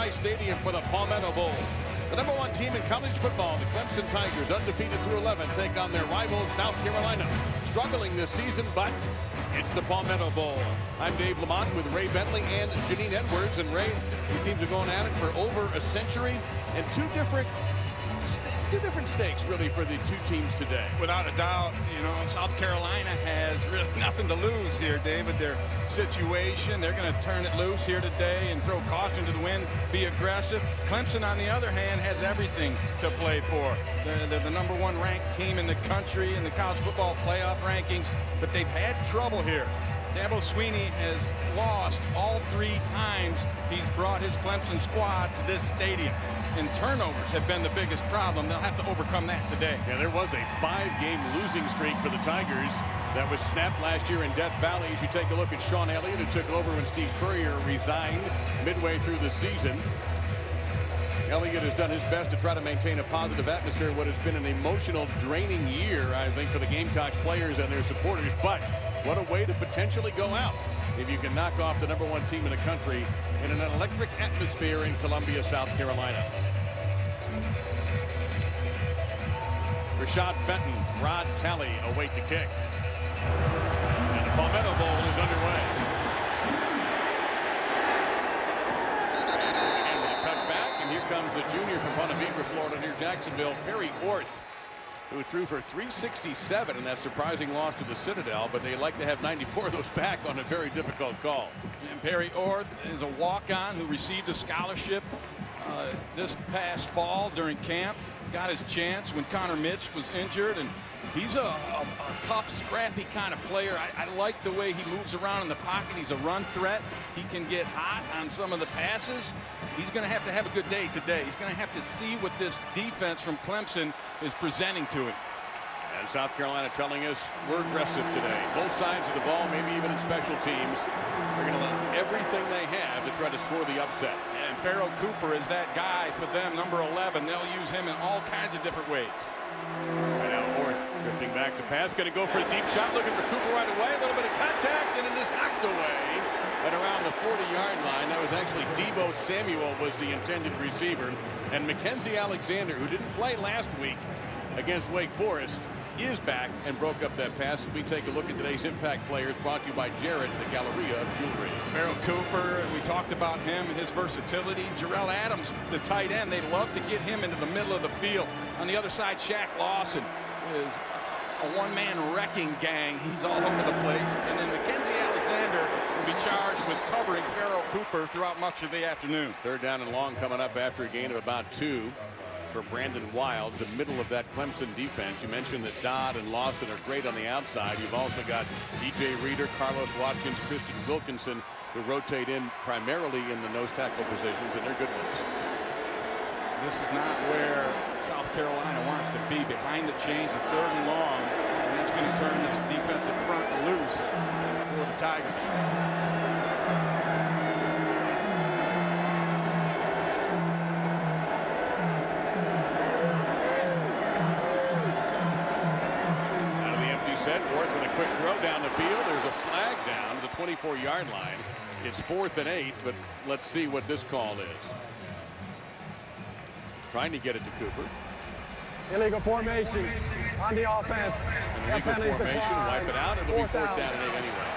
Rice Stadium for the Palmetto Bowl. The #1 team in college football, the Clemson Tigers, undefeated through 11, take on their rivals, South Carolina. Struggling this season, but it's the Palmetto Bowl. I'm Dave Lamont with Ray Bentley and Janine Edwards. And Ray, we seem to have gone at it for over a century, and two different stakes, really, for the two teams today. Without a doubt, you know, South Carolina has really nothing to lose here, David. Their situation, they're going to turn it loose here today and throw caution to the wind, be aggressive. Clemson, on the other hand, has everything to play for. They're the #1 ranked team in the country in the college football playoff rankings, but they've had trouble here. Dabo Swinney has lost all 3 times he's brought his Clemson squad to this stadium. And turnovers have been the biggest problem. They'll have to overcome that today. Yeah, there was a 5-game losing streak for the Tigers that was snapped last year in Death Valley. As you take a look at Sean Elliott, who took over when Steve Spurrier resigned midway through the season. Elliott has done his best to try to maintain a positive atmosphere in what has been an emotional, draining year, I think, for the Gamecocks players and their supporters. But what a way to potentially go out if you can knock off the #1 team in the country in an electric atmosphere in Columbia, South Carolina. Rashad Fenton, Rod Talley await the kick. And the Palmetto Bowl is underway. And again with a touchback, and here comes the junior from Ponte Vedra, Florida, near Jacksonville, Perry Orth, who threw for 367 in that surprising loss to the Citadel, but they like to have 94 of those back on a very difficult call. And Perry Orth is a walk-on who received a scholarship this past fall during camp. Got his chance when Connor Mitch was injured, and he's a tough, scrappy kind of player. I like the way he moves around in the pocket. He's a run threat. He can get hot on some of the passes. He's going to have a good day today. He's going to have to see what this defense from Clemson is presenting to him. And South Carolina telling us we're aggressive today. Both sides of the ball, maybe even in special teams. They're going to let everything they have to try to score the upset. And Pharaoh Cooper is that guy for them, number 11. They'll use him in all kinds of different ways. Right now, Orth drifting back to pass. Going to go for a deep shot, looking for Cooper right away. A little bit of contact, and it is knocked away. And around the 40-yard line, that was actually Deebo Samuel was the intended receiver. And Mackenzie Alexander, who didn't play last week against Wake Forest, is back and broke up that pass. As we take a look at today's impact players, brought to you by Jared, the Galleria of Jewelry. Pharaoh Cooper, we talked about him, his versatility. Jarrell Adams, the tight end, they love to get him into the middle of the field. On the other side, Shaq Lawson is a one-man wrecking gang. He's all over the place. And then Mackenzie Alexander will be charged with covering Pharaoh Cooper throughout much of the afternoon. 3rd down and long coming up after a gain of about 2. For Brandon Wild, the middle of that Clemson defense. You mentioned that Dodd and Lawson are great on the outside. You've also got DJ Reader, Carlos Watkins, Christian Wilkinson, who rotate in primarily in the nose tackle positions, and they're good ones. This is not where South Carolina wants to be. Behind the chains, a 3rd and long, and that's going to turn this defensive front loose for the Tigers. Orth with a quick throw down the field. There's a flag down to the 24-yard line. It's 4th and 8, but let's see what this call is. Trying to get it to Cooper. Illegal formation on the offense. Illegal formation, wipe it out. It'll be 4th down and 8 anyway.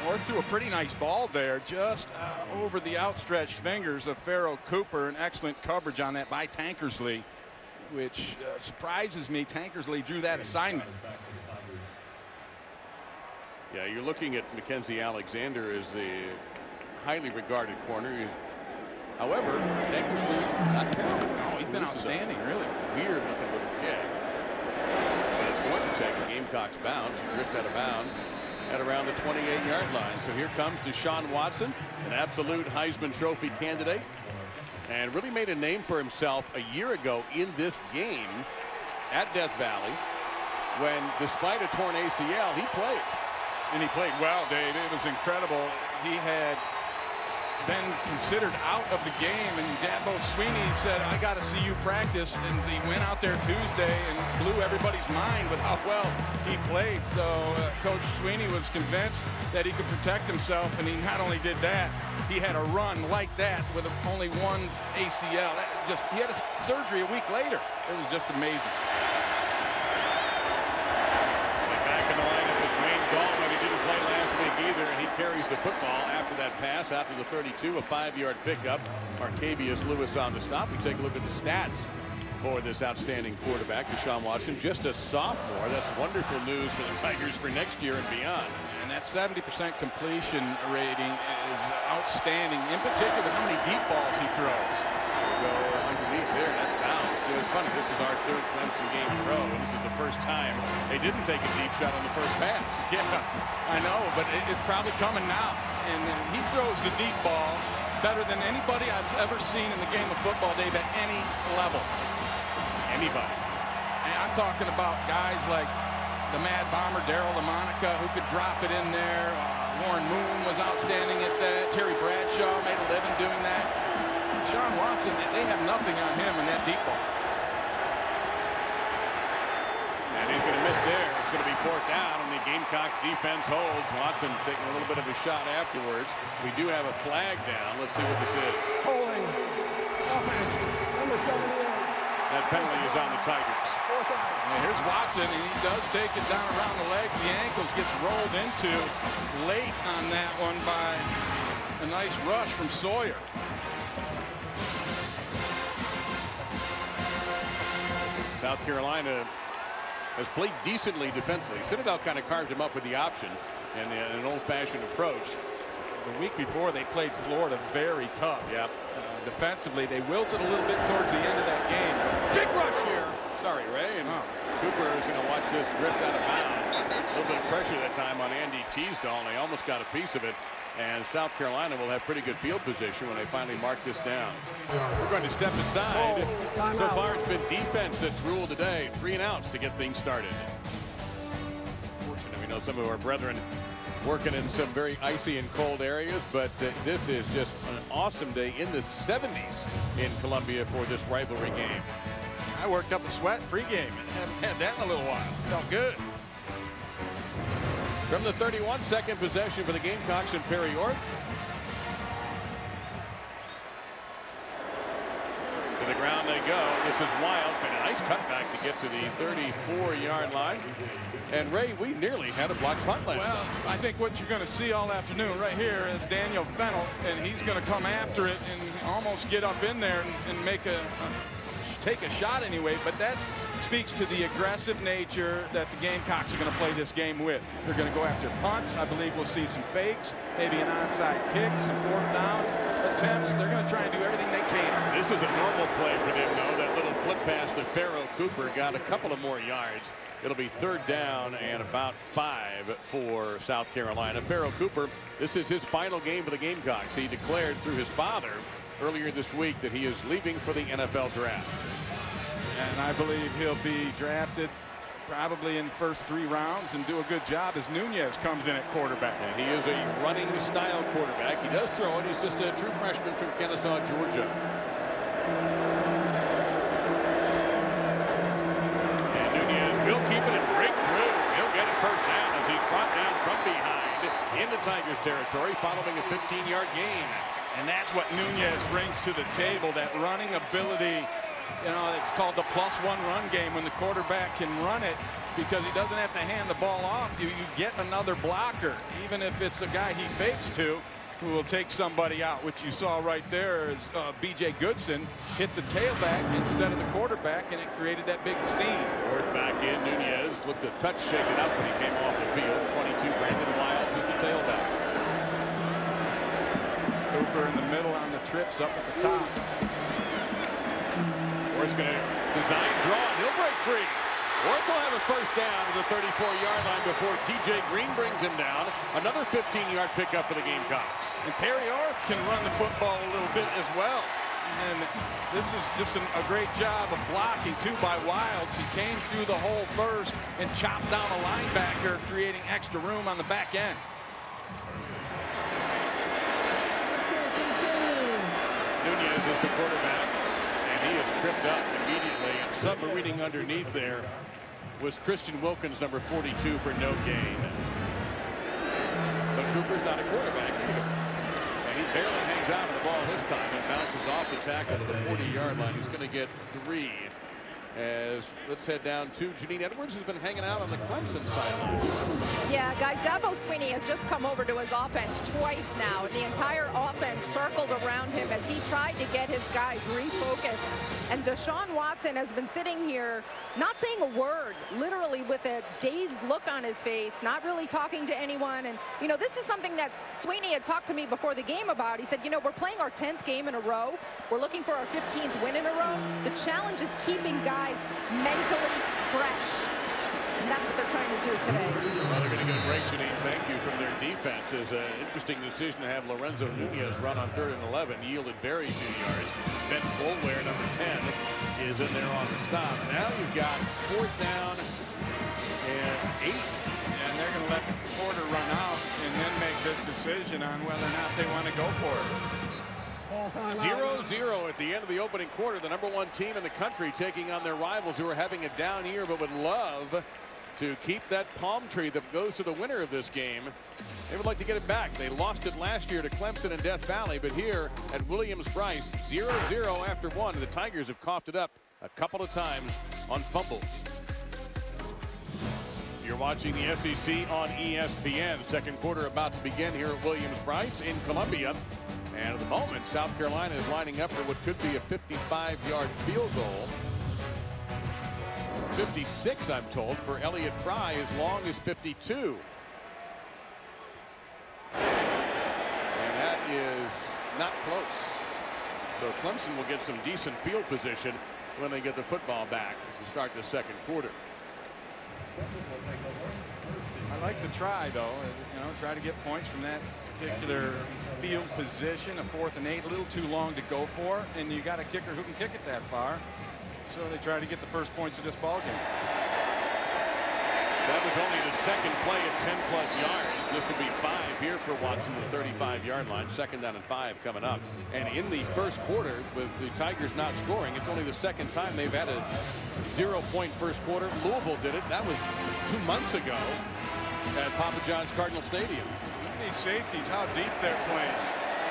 Orth threw a pretty nice ball there, just over the outstretched fingers of Pharaoh Cooper. An excellent coverage on that by Tankersley, which surprises me. Tankersley drew that assignment. Yeah, you're looking at Mackenzie Alexander as the highly regarded corner. However, Tankersley not terrible. No, he's been outstanding, really. Weird looking little kick. But it's going to take a Gamecocks bounce and drift out of bounds at around the 28-yard line. So here comes DeShaun Watson, an absolute Heisman Trophy candidate, and really made a name for himself a year ago in this game at Death Valley when, despite a torn ACL, he played. And he played well, Dave. It was incredible. He had been considered out of the game, and Dabo Swinney said, I got to see you practice. And he went out there Tuesday and blew everybody's mind with how well he played. So Coach Swinney was convinced that he could protect himself, and he not only did that, he had a run like that with only one ACL. He had a surgery a week later. It was just amazing. Back in the lineup is Wayne Gallman. He didn't play last week either, and he carries the football after that pass, after the 32, a 5-yard pickup. Marcavius Lewis on the stop. We take a look at the stats for this outstanding quarterback, DeShaun Watson. Just a sophomore. That's wonderful news for the Tigers for next year and beyond. And that 70% completion rating is outstanding, in particular how many deep balls he throws. We'll go underneath there. That's bounced. It's funny. This is our third Clemson game in a row, and this is the first time they didn't take a deep shot on the first pass. Yeah, I know, but it's probably coming now. And he throws the deep ball better than anybody I've ever seen in the game of football, Dave, at any level. Anybody. And I'm talking about guys like the Mad Bomber, Daryl LaMonica, who could drop it in there. Warren Moon was outstanding at that. Terry Bradshaw made a living doing that. Deshaun Watson, they have nothing on him in that deep ball. And he's going to miss there. It's going to be 4th down, and the Gamecocks defense holds. Watson taking a little bit of a shot afterwards. We do have a flag down. Let's see what this is. Holding. Offense. Number 78. That penalty is on the Tigers. And here's Watson, and he does take it down around the legs. The ankles gets rolled into late on that one by a nice rush from Sawyer. South Carolina has played decently defensively. Citadel kind of carved him up with the option and an old-fashioned approach. The week before, they played Florida very tough. Yep. Defensively, they wilted a little bit towards the end of that game. Big rush here. Sorry, Ray. And Cooper is going to watch this drift out of bounds. A little bit of pressure that time on Andy Teasdall, and they almost got a piece of it. And South Carolina will have pretty good field position when they finally mark this down. We're going to step aside. So far, it's been defense that's ruled today. 3 and outs to get things started. Fortunately, we know some of our brethren working in some very icy and cold areas, but this is just an awesome day in the 70s in Columbia for this rivalry game. I worked up a sweat pregame. Haven't had that in a little while. Felt good. From the 31, second possession for the Gamecocks and Perry Orth. To the ground they go. This is Wiles. Made a nice cutback to get to the 34-yard line. And Ray, we nearly had a blocked punt last time. I think what you're going to see all afternoon right here is Daniel Fennell, and he's going to come after it and almost get up in there and make take a shot anyway. But that speaks to the aggressive nature that the Gamecocks are going to play this game with. They're going to go after punts. I believe we'll see some fakes, maybe an onside kick, some 4th down attempts. They're going to try and do everything they can. This is a normal play for them, though. That little flip pass to Pharaoh Cooper got a couple of more yards. It'll be 3rd down and about 5 for South Carolina. Pharaoh Cooper, this is his final game for the Gamecocks. He declared through his father earlier this week that he is leaving for the NFL draft. And I believe he'll be drafted probably in the first 3 rounds and do a good job as Nunez comes in at quarterback. And he is a running style quarterback. He does throw it. He's just a true freshman from Kennesaw, Georgia. And Nunez will keep it and break through. He'll get it 1st down as he's brought down from behind into Tigers territory following a 15-yard gain. And that's what Nunez brings to the table, that running ability. You know, it's called the +1 run game when the quarterback can run it because he doesn't have to hand the ball off. You get another blocker, even if it's a guy he fakes to, who will take somebody out, which you saw right there as B.J. Goodson hit the tailback instead of the quarterback, and it created that big scene. Orth back in. Nunez looked a touch shaken up when he came off the field. 22, Brandon Wiles is the tailback. Cooper in the middle on the trips up at the top. Orth's going to design draw, and he'll break free. Orth will have a 1st down to the 34-yard line before T.J. Green brings him down. Another 15-yard pickup for the Gamecocks. And Perry Orth can run the football a little bit as well. And this is just a great job of blocking, too, by Wiles. He came through the hole first and chopped down a linebacker, creating extra room on the back end. Nunez is the quarterback, and he is tripped up immediately. And submarining underneath there was Christian Wilkins, number 42, for no gain. But Cooper's not a quarterback either. And He barely hangs out of the ball this time and bounces off the tackle to the 40-yard line. He's going to get 3. As let's head down to Janine Edwards, who's been hanging out on the Clemson sideline. Yeah, guys, Dabo Swinney has just come over to his offense twice now, and the entire offense circled around him as he tried to get his guys refocused. And DeShaun Watson has been sitting here not saying a word, literally with a dazed look on his face, not really talking to anyone. And, you know, this is something that Swinney had talked to me before the game about. He said, you know, we're playing our 10th game in a row. We're looking for our 15th win in a row. The challenge is keeping guys mentally fresh. And that's what they're trying to do today. Well, they're going to get a break, Janine. Thank you from their defense. It's an interesting decision to have Lorenzo Nunez run on 3rd and 11. Yielded very few yards. Ben Boulware, number 10, is in there on the stop. Now you've got 4th down and 8. And they're going to let the quarter run out and then make this decision on whether or not they want to go for it. 0-0 at the end of the opening quarter. The #1 team in the country taking on their rivals who are having a down year but would love to keep that palm tree that goes to the winner of this game. They would like to get it back. They lost it last year to Clemson and Death Valley, but here at Williams-Brice, 0-0 after 1. The Tigers have coughed it up a couple of times on fumbles. You're watching the SEC on ESPN. Second quarter about to begin here at Williams-Brice in Columbia. And at the moment, South Carolina is lining up for what could be a 55-yard field goal. 56, I'm told, for Elliott Fry, as long as 52. And that is not close. So Clemson will get some decent field position when they get the football back to start the second quarter. I like to try, though, you know, try to get points from that particular field position. A 4th and 8, a little too long to go for, and you got a kicker who can kick it that far. So they try to get the first points of this ball game. That was only the second play at 10+ yards. This will be 5 here for Watson, the 35-yard line. 2nd down and 5 coming up. And in the first quarter, with the Tigers not scoring, it's only the second time they've had a 0-point first quarter. Louisville did it. That was 2 months ago at Papa John's Cardinal Stadium. These safeties, how deep they're playing.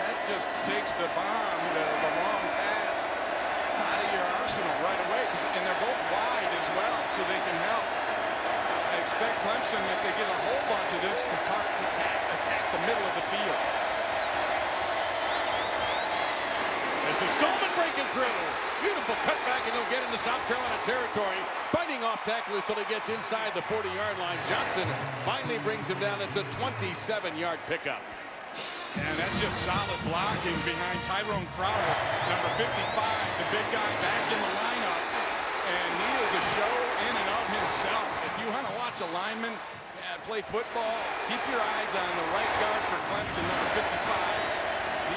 That just takes the bomb, the long pass out of your arsenal right away. And they're both wide as well, so they can help. I expect Clemson, if they get a whole bunch of this, to start to attack the middle of the field. This is Goldman breaking through. Beautiful cutback, and he'll get into South Carolina territory. Fighting off tacklers till he gets inside the 40-yard line. Johnson finally brings him down. It's a 27-yard pickup. And that's just solid blocking behind Tyrone Crowder, number 55, the big guy back in the lineup. And he is a show in and of himself. If you want to watch a lineman play football, keep your eyes on the right guard for Clemson, number 55.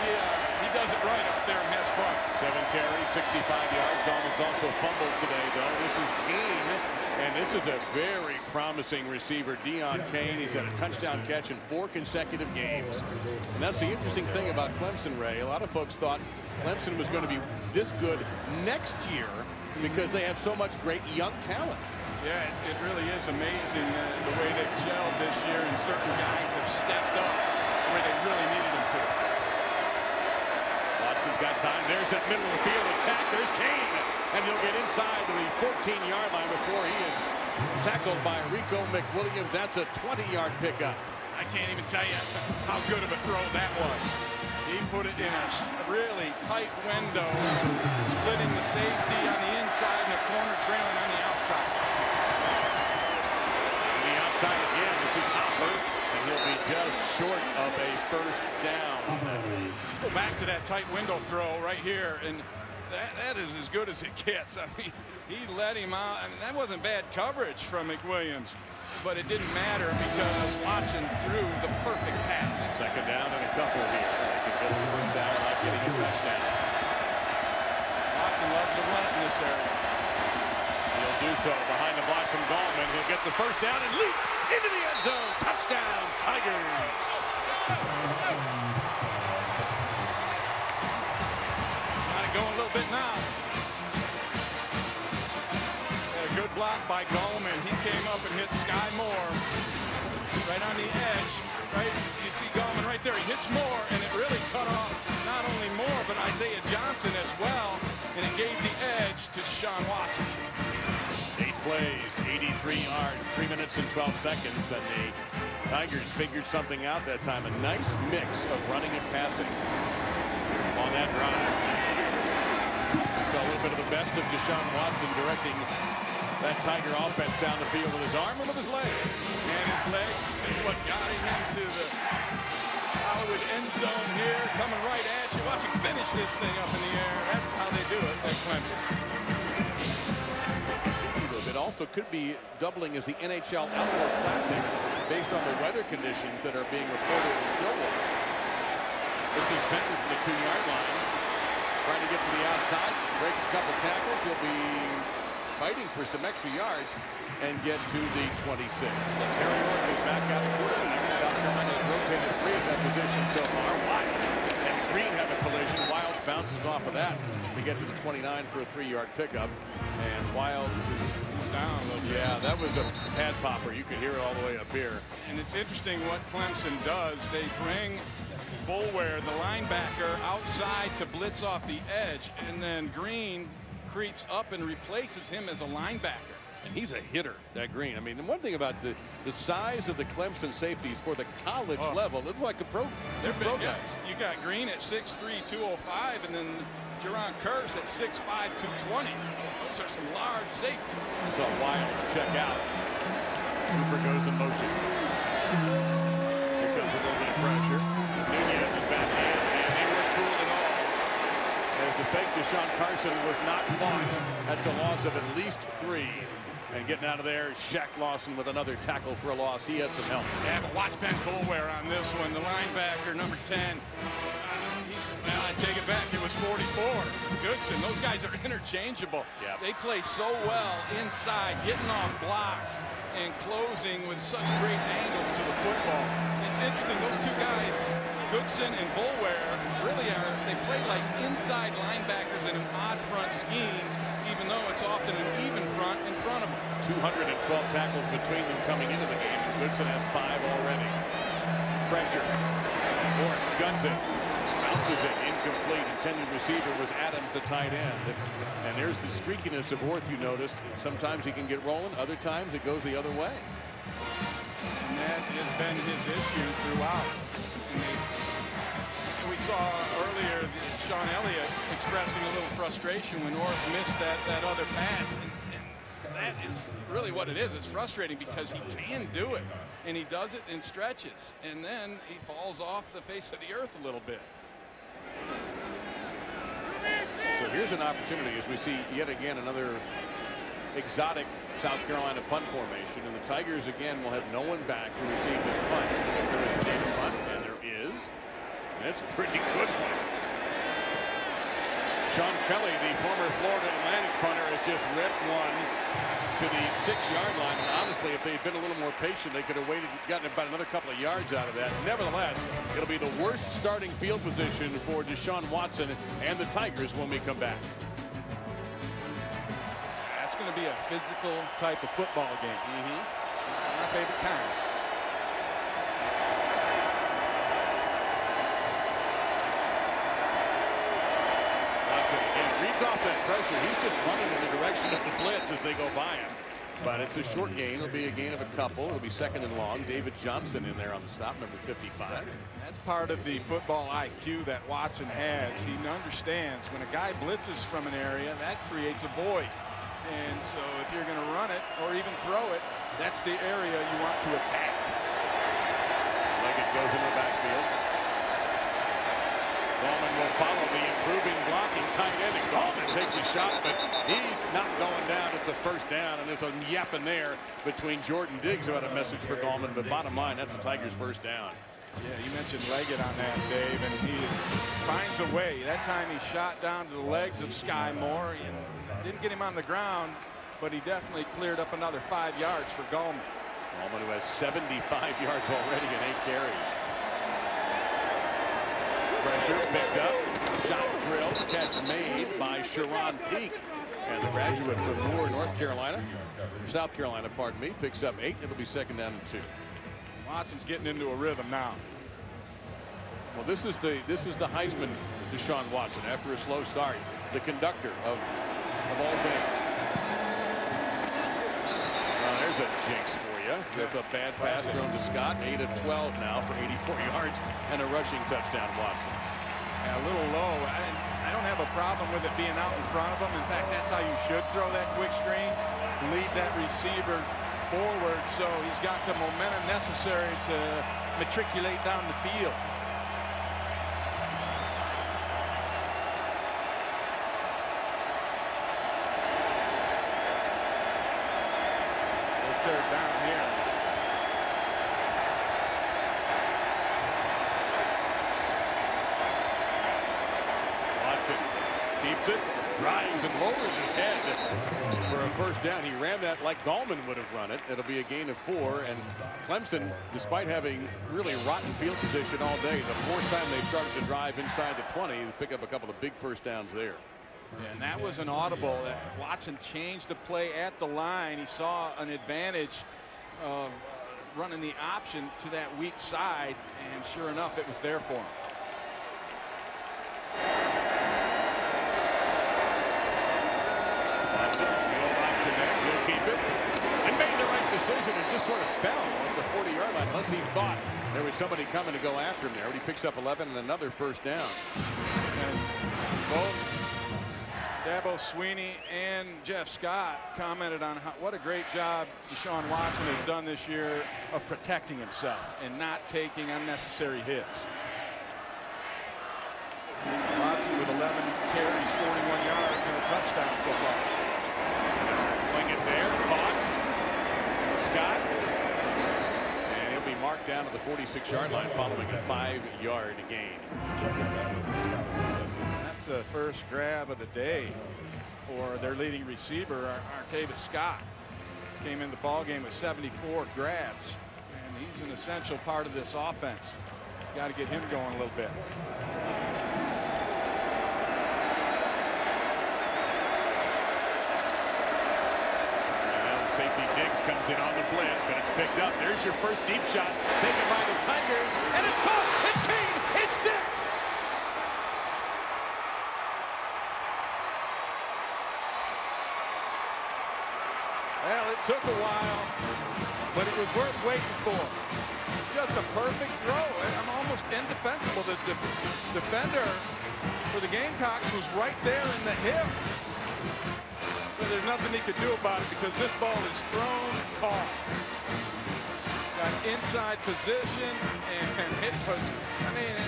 He does it right out there and has fun. 7 carries, 65 yards. Gallman's also fumbled today, though. This is Kane, and this is a very promising receiver, Deon Kane. He's had a touchdown catch in 4 consecutive games. And that's the interesting thing about Clemson, Ray. A lot of folks thought Clemson was going to be this good next year because they have so much great young talent. Yeah, it really is amazing the way they've gelled this year, and certain guys have stepped up where they really needed them to. Watson's got time. There's that middle of the field attack. There's Kane. And he'll get inside to the 14-yard line before he is tackled by Rico McWilliams. That's a 20-yard pickup. I can't even tell you how good of a throw that was. He put it in a really tight window, splitting the safety on the inside and the corner trailing on the outside. On the outside again. This is Hopper. And he'll be just short of a first down. Let's go back to that tight window throw right here, and that is as good as it gets. I mean, he let him out. I mean, that wasn't bad coverage from McWilliams, but it didn't matter because Watson threw the perfect pass. 2nd down and a couple here. They could get the first down without getting a touchdown. Watson loves to run it in this area. He'll do so behind the block from Gallman. He'll get the first down and leap into the end zone. Touchdown, Tigers. Going a little bit now. Had a good block by Gallman. He came up and hit Sky Moore right on the edge. Right, you see Gallman right there. He hits Moore, and it really cut off 83 yards, 3 minutes and 12 seconds, and the Tigers figured something out that time. A nice mix of running and passing on that drive. We saw a little bit of the best of DeShaun Watson directing that Tiger offense down the field with his arm and with his legs. And his legs is what got him into the Hollywood end zone here, coming right at you. Watch him finish this thing up in the air. That's how they do it at Clemson. It also could be doubling as the NHL Outdoor Classic based on the weather conditions that are being reported in Stillwater. This is Fenton from the 2-yard line, trying to get to the outside, breaks a couple tackles. He'll be fighting for some extra yards and get to the 26. Harry Orth is back out of quarterback. South Carolina has rotated 3 at that position so far. Wilds and Green have a collision. Wilds bounces off of that to get to the 29 for a 3-yard pickup. And Wilds is down a little bit. Yeah, that was a pad popper. You could hear it all the way up here. And it's interesting what Clemson does. They bring Boulware, the linebacker, outside to blitz off the edge, and then Green creeps up and replaces him as a linebacker. And he's a hitter, that Green. I mean, the one thing about the size of the Clemson safeties for the college level, it's like a pro. They're big guys. You got Green at 6'3", 205, and then Jerron Curse at 6'5", 220. Those are some large safeties. I saw Wilds check out. Cooper goes in motion. Here comes a little bit of pressure. Nunez is back in, and they weren't fooled at all. As the fake Deshaun Carson was not bought. That's a loss of at least 3. And getting out of there, Shaq Lawson with another tackle for a loss. He had some help. Yeah, but watch Ben Boulware on this one. The linebacker, number 10. I take it back. It was 44. Goodson. Those guys are interchangeable. Yep. They play so well inside, getting off blocks and closing with such great angles to the football. It's interesting. Those two guys, Goodson and Boulware, really they play like inside linebackers in an odd front scheme, even though it's often an even front in front of them. 212 tackles between them coming into the game. Goodson has 5 already. Pressure. Orth guns it. Bounces it. Incomplete. Intended receiver was Adams, the tight end. And there's the streakiness of Orth you noticed. Sometimes he can get rolling. Other times it goes the other way. And that has been his issue throughout. And we saw earlier Sean Elliott expressing a little frustration when Orth missed that other pass. And that is really what it is. It's frustrating because he can do it. And he does it in stretches. And then he falls off the face of the earth a little bit. So here's an opportunity as we see yet again another exotic South Carolina punt formation. And the Tigers again will have no one back to receive this punt. If there is a native punt, and there is. That's a pretty good one. Sean Kelly, the former Florida Atlantic punter, has just ripped one to the 6-yard line. And honestly, if they'd been a little more patient, they could have waited, gotten about another couple of yards out of that. Nevertheless, it'll be the worst starting field position for DeShaun Watson and the Tigers when we come back. That's going to be a physical type of football game. My favorite kind. Reads off that pressure. He's just running in the direction of the blitz as they go by him. But it's a short gain. It'll be a gain of a couple. It'll be 2nd and long. David Johnson in there on the stop, number 55. That's part of the football IQ that Watson has. He understands when a guy blitzes from an area, that creates a void. And so if you're going to run it or even throw it, that's the area you want to attack. Leggett goes into the backfield. Gallman will follow the improving blocking tight end, and Gallman takes a shot, but he's not going down. It's a first down, and there's a yapping there between Jordan Diggs about a message for Gallman, but bottom line, that's the Tigers' first down. Yeah, you mentioned Leggett on that, Dave, and he finds a way. That time he shot down to the legs of Sky Moore and didn't get him on the ground, but he definitely cleared up another 5 yards for Gallman. Gallman, who has 75 yards already and 8 carries. Pressure picked up, shot drilled, catch made by Sharon Peak. And the graduate from Moore, North Carolina, South Carolina, pardon me, picks up 8. It'll be 2nd down and 2. Watson's getting into a rhythm now. Well, this is the Heisman DeShaun Watson after a slow start, the conductor of all things. There's There's a jinx for you. There's a bad pass thrown to Scott. 8 of 12 now for 84 yards and a rushing touchdown, Watson. Yeah, a little low. I don't have a problem with it being out in front of him. In fact, that's how you should throw that quick screen. Lead that receiver forward so he's got the momentum necessary to matriculate down the field. Third down here. Watson keeps it, drives and lowers his head for a first down. He ran that like Gallman would have run it. It'll be a gain of 4. And Clemson, despite having really rotten field position all day, the fourth time they started to drive inside the 20, they pick up a couple of big first downs there. Yeah, and that was an audible. Watson changed the play at the line. He saw an advantage of running the option to that weak side, and sure enough, it was there for him. Watson, the old option there, he'll keep it, and made the right decision and just sort of fell at the 40-yard line, unless he thought there was somebody coming to go after him there. But he picks up 11 and another first down. And both Dabo Swinney and Jeff Scott commented on what a great job DeShaun Watson has done this year of protecting himself and not taking unnecessary hits. Watson with 11 carries, 41 yards, and a touchdown so far. Fling it there, caught. Scott. And he'll be marked down to the 46-yard line following a 5-yard gain. That's the first grab of the day for their leading receiver, Artavis Scott. Came in the ballgame with 74 grabs, and he's an essential part of this offense. Got to get him going a little bit. Safety Diggs comes in on the blitz, but it's picked up. There's your first deep shot taken by the Tigers, and it's caught. It's Kane. It's 6. Well, it took a while, but it was worth waiting for. Just a perfect throw. I'm almost indefensible. The defender for the Gamecocks was right there in the hip. But there's nothing he could do about it because this ball is thrown, caught. Got inside position, and it was, I mean,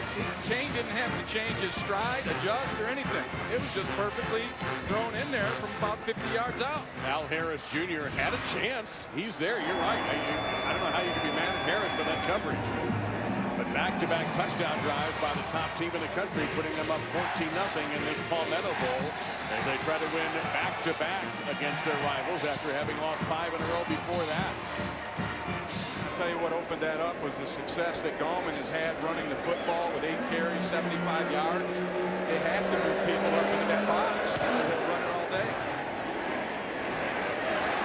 Kane didn't have to change his stride, adjust, or anything. It was just perfectly thrown in there from about 50 yards out. Al Harris Jr. had a chance. He's there. You're right. I don't know how you can be mad at Harris for that coverage. But back-to-back touchdown drive by the top team in the country, putting them up 14-0 in this Palmetto Bowl as they try to win back-to-back against their rivals after having lost 5 in a row before that. I'll tell you what opened that up was the success that Gallman has had running the football with 8 carries, 75 yards. They have to move people up into that box, or he'll run it all day.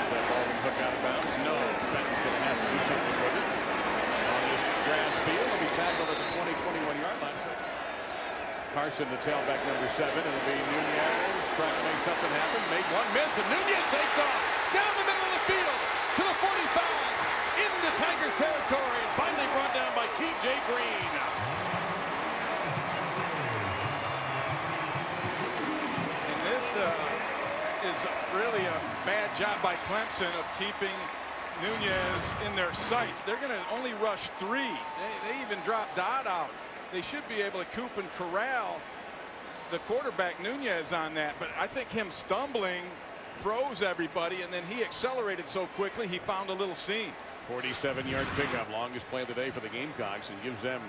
Is that ball going to hook out of bounds? No. Fenton's going to have to do something with it. On this grass field, he'll be tackled at the 20-21-yard line. Carson, the tailback, number 7. It'll be Nunez trying to make something happen. Made one miss, and Nunez takes off down the middle of the field to the 45. Into Tigers territory and finally brought down by T.J. Green. And this is really a bad job by Clemson of keeping Nunez in their sights. They're going to only rush 3. They even dropped Dodd out. They should be able to coop and corral the quarterback Nunez on that. But I think him stumbling froze everybody, and then he accelerated so quickly he found a little seam. 47-yard pickup, longest play of the day for the Gamecocks, and gives them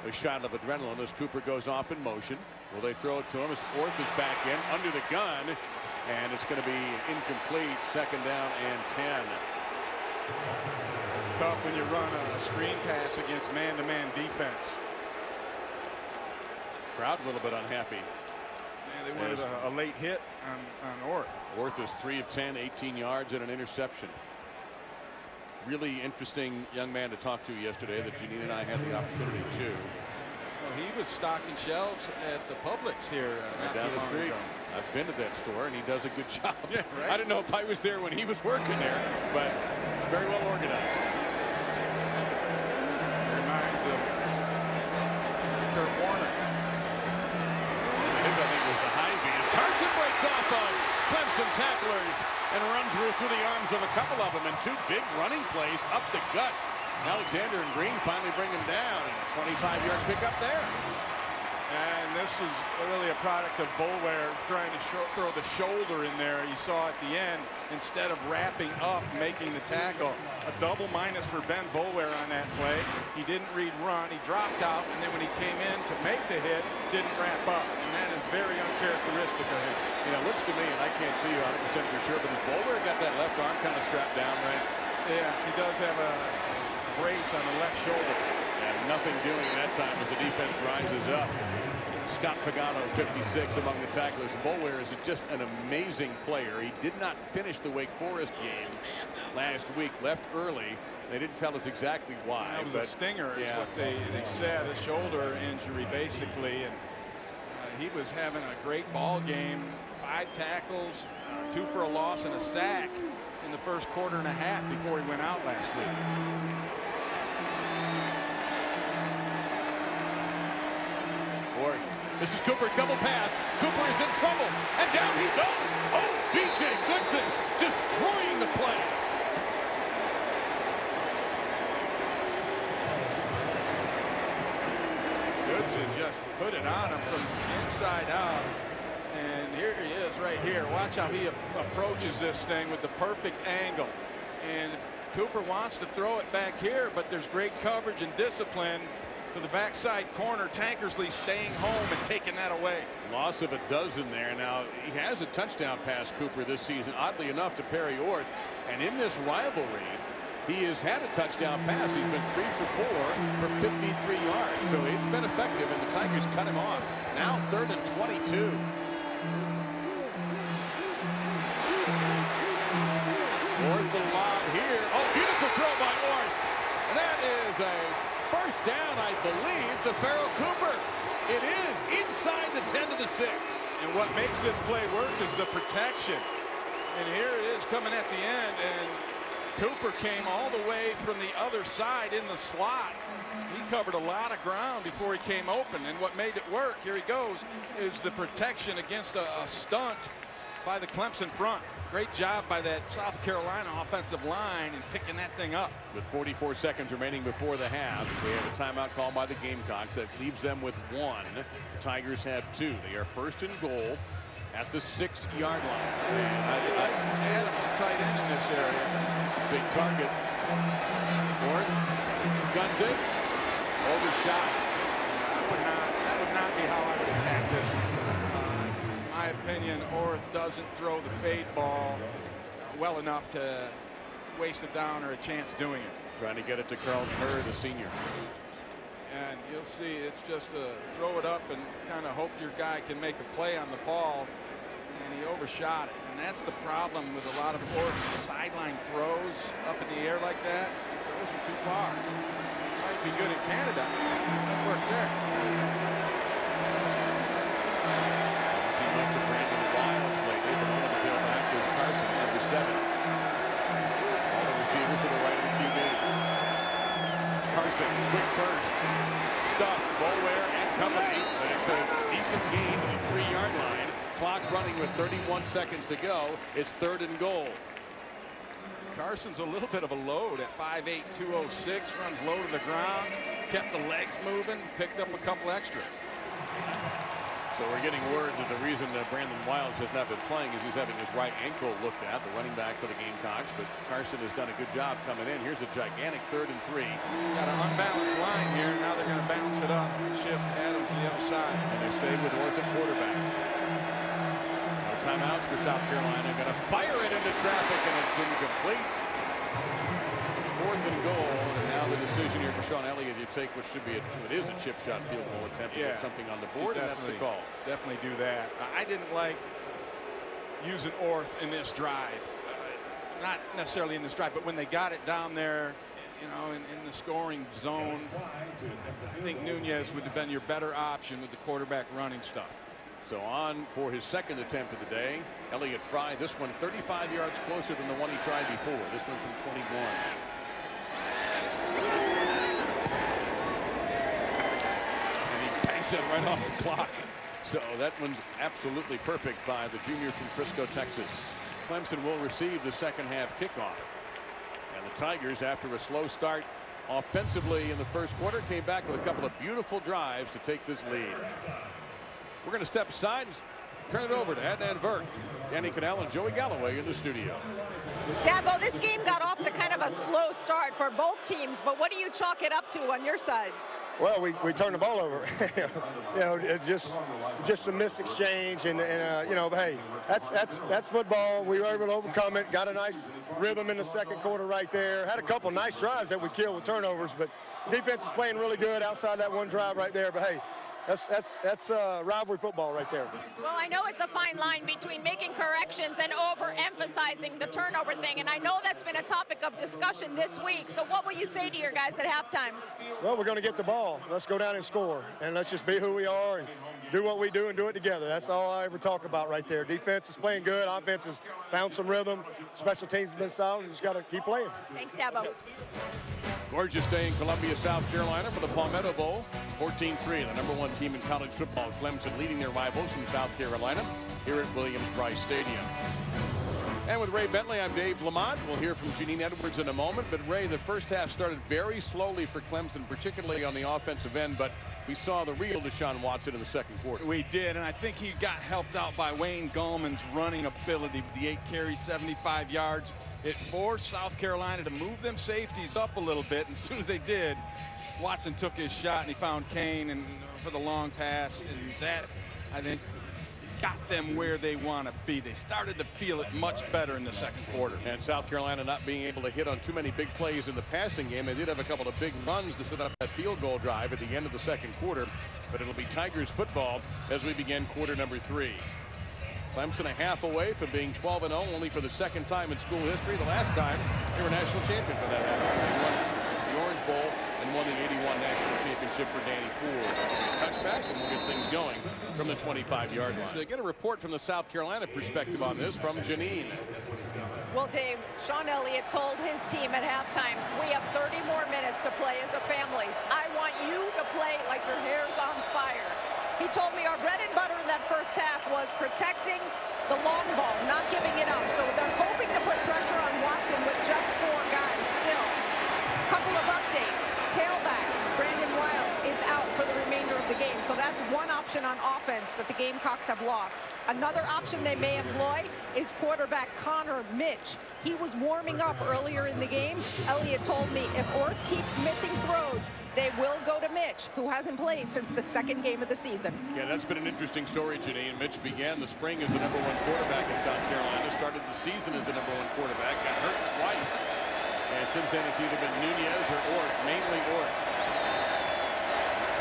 a shot of adrenaline as Cooper goes off in motion. Will they throw it to him as Orth is back in under the gun, and it's going to be incomplete. 2nd down and 10. It's tough when you run a screen pass against man-to-man defense. Crowd a little bit unhappy. Yeah, they wanted a late hit on Orth. Orth is 3 of 10, 18 yards and an interception. Really interesting young man to talk to yesterday that Janine and I had the opportunity to. Well, he was stocking shelves at the Publix here down the street. I've been to that store, and he does a good job. Yeah, right. I don't know if I was there when he was working there, but it's very well organized. Reminds of Mr. Kurt Warner. His, I think, was the Hy-Vee as Carson breaks off of Clemson tacklers and runs through the arms of a couple of them, and two big running plays up the gut. Alexander and Green finally bring him down, and a 25-yard pickup there. And this is really a product of Boulware trying to throw the shoulder in there. You saw at the end, instead of wrapping up, making the tackle. A double minus for Ben Boulware on that play. He didn't read run. He dropped out, and then when he came in to make the hit, didn't wrap up. And that is very uncharacteristic of him. You know, it looks to me, and I can't see you 100% for sure, but has Boulware got that left arm kind of strapped down, right? Yes, he does have a brace on the left shoulder. And nothing doing that time as the defense rises up. Scott Pagano, 56 among the tacklers. Boulware is just an amazing player. He did not finish the Wake Forest game last week, left early. They didn't tell us exactly why. That was a stinger is what they said, a shoulder injury basically. And he was having a great ball game. 5 tackles, 2 for a loss and a sack in the first quarter and a half before he went out last week. Orth. This is Cooper, double pass. Cooper is in trouble, and down he goes. Oh, B.J. Goodson destroying the play. Goodson just put it on him from inside out. And here he is right here. Watch how he approaches this thing with the perfect angle. And Cooper wants to throw it back here, but there's great coverage and discipline to the backside corner. Tankersley staying home and taking that away. Loss of a dozen there. Now, he has a touchdown pass, Cooper, this season, oddly enough, to Perry Orth. And in this rivalry, he has had a touchdown pass. He's been 3 for 4 for 53 yards. So it's been effective, and the Tigers cut him off. Now 3rd and 22. Orth the lob here. Oh, beautiful throw by Orth. And that is a first down, I believe, to Farrell Cooper. It is inside the 10 to the 6. And what makes this play work is the protection. And here it is coming at the end, and Cooper came all the way from the other side in the slot. He covered a lot of ground before he came open, and what made it work, here he goes, is the protection against a stunt by the Clemson front. Great job by that South Carolina offensive line in picking that thing up. With 44 seconds remaining before the half, they have a timeout called by the Gamecocks that leaves them with 1. The Tigers have 2. They are 1st and goal at the 6-yard line. And Adams, a tight end in this area. Big target. Orth guns it. Overshot. That would not be how I would attack this. In my opinion, Orth doesn't throw the fade ball well enough to waste a down or a chance doing it. Trying to get it to Carlton Hurd, the senior. And you'll see it's just a throw it up and kind of hope your guy can make a play on the ball. And he overshot it. And that's the problem with a lot of Orth's sideline throws up in the air like that. He throws them too far. Might be good in Canada. That worked there. Haven't seen much of Brandon Wiles lately. The moment the tailback is Carson, number 7. All the receivers to the right of the QB. Carson, quick burst. Stuffed, Boulware and company. But it's a decent gain to the 3-yard line. Clock running with 31 seconds to go. It's 3rd and goal. Carson's a little bit of a load at 5'8", 206, runs low to the ground, kept the legs moving, picked up a couple extra. So we're getting word that the reason that Brandon Wiles has not been playing is he's having his right ankle looked at, the running back for the Gamecocks, but Carson has done a good job coming in. Here's a gigantic 3rd and 3. Got an unbalanced line here. Now they're going to balance it up, shift Adams to the other side. And they stay with Orth at quarterback. Timeouts for South Carolina. Going to fire it into traffic, and it's incomplete. 4th and goal, and now the decision here for Sean Elliott. You take what should be it is a chip shot field goal attempt to put something on the board, and that's the call. Definitely do that. I didn't like using Orth in this drive. Not necessarily in this drive, but when they got it down there, you know, in the scoring zone, I think Nunez would have been your better option with the quarterback running stuff. So on for his second attempt of the day. Elliott Fry, this one 35 yards closer than the one he tried before. This one from 21. And he banks it right off the clock. So that one's absolutely perfect by the junior from Frisco, Texas. Clemson will receive the second half kickoff. And the Tigers, after a slow start offensively in the first quarter, came back with a couple of beautiful drives to take this lead. We're going to step aside and turn it over to Adnan Virk, Danny Cannell, and Joey Galloway in the studio. Dabo, this game got off to kind of a slow start for both teams, but what do you chalk it up to on your side? Well, we turned the ball over. You know, it's just some missed exchange, and you know, but hey, that's football. We were able to overcome it. Got a nice rhythm in the second quarter right there. Had a couple nice drives that we killed with turnovers, but defense is playing really good outside that one drive right there. But hey, that's rivalry football right there. Well, I know it's a fine line between making corrections and overemphasizing the turnover thing, and I know that's been a topic of discussion this week. So what will you say to your guys at halftime? Well, we're going to get the ball. Let's go down and score, and let's just be who we are and do what we do and do it together. That's all I ever talk about right there. Defense is playing good. Offense has found some rhythm. Special teams has been solid. We just got to keep playing. Thanks, Dabo. Gorgeous day in Columbia, South Carolina for the Palmetto Bowl. 14-3, the #1 team in college football. Clemson leading their rivals from South Carolina here at Williams-Brice Stadium. And with Ray Bentley, I'm Dave Lamont. We'll hear from Janine Edwards in a moment. But Ray, the first half started very slowly for Clemson, particularly on the offensive end. But we saw the real DeShaun Watson in the second quarter. We did, and I think he got helped out by Wayne Gallman's running ability with the 8 carries, 75 yards. It forced South Carolina to move them safeties up a little bit, and as soon as they did, Watson took his shot and he found Kane and for the long pass, and that, I think, got them where they want to be. They started to feel it much better in the second quarter. And South Carolina not being able to hit on too many big plays in the passing game. They did have a couple of big runs to set up that field goal drive at the end of the second quarter, but it'll be Tigers football as we begin quarter number 3. Clemson a half away from being 12-0, only for the second time in school history. The last time they were national champions when that happened. They won the Orange Bowl and won the '81 national championship for Danny Ford. Touchback, and we'll get things going from the 25-yard line. So get a report from the South Carolina perspective on this from Janine. Well, Dave, Sean Elliott told his team at halftime, we have 30 more minutes to play as a family. I want you to play like your hair's on fire. He told me our bread and butter in that first half was protecting the long ball, not giving it up. So they're hoping to put pressure on Watson with just 4 guys still. Couple of updates. Tailback Brandon Wiles is out for the remainder of the game. So that's one option on offense that the Gamecocks have lost. Another option they may employ is quarterback Connor Mitch. He was warming up earlier in the game. Elliott told me if Orth keeps missing throws, they will go to Mitch, who hasn't played since the second game of the season. Yeah, that's been an interesting story, Janine. Mitch began the spring as the #1 quarterback in South Carolina, started the season as the #1 quarterback, got hurt twice. And since then, it's either been Nunez or Orth, mainly Orth.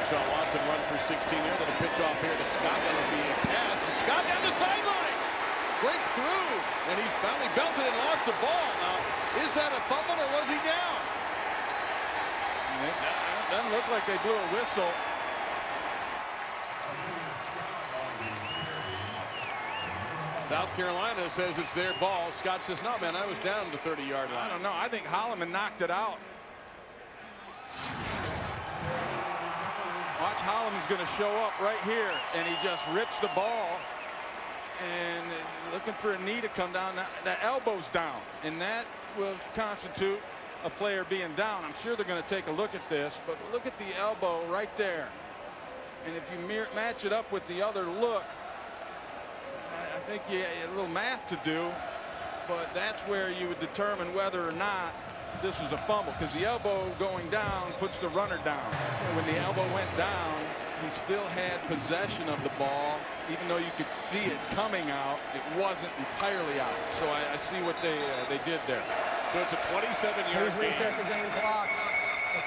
Saw Watson run for 16 here. Little pitch off here to Scott. That'll be a pass. And Scott down the sideline. Breaks through. And he's finally belted and lost the ball. Now, is that a fumble or was he down? It doesn't look like they blew a whistle. South Carolina says it's their ball. Scott says, no, man, I was down the 30-yard line. I don't know. I think Holloman knocked it out. Watch, Holloman's going to show up right here, and he just rips the ball. And looking for a knee to come down. The elbow's down, and that will constitute a player being down. I'm sure they're going to take a look at this, but look at the elbow right there. And if you match it up with the other look, I think you had a little math to do, but that's where you would determine whether or not this was a fumble, because the elbow going down puts the runner down. And when the elbow went down, he still had possession of the ball, even though you could see it coming out. It wasn't entirely out. So I see what they did there. So it's a 27-yard Please reset the game clock to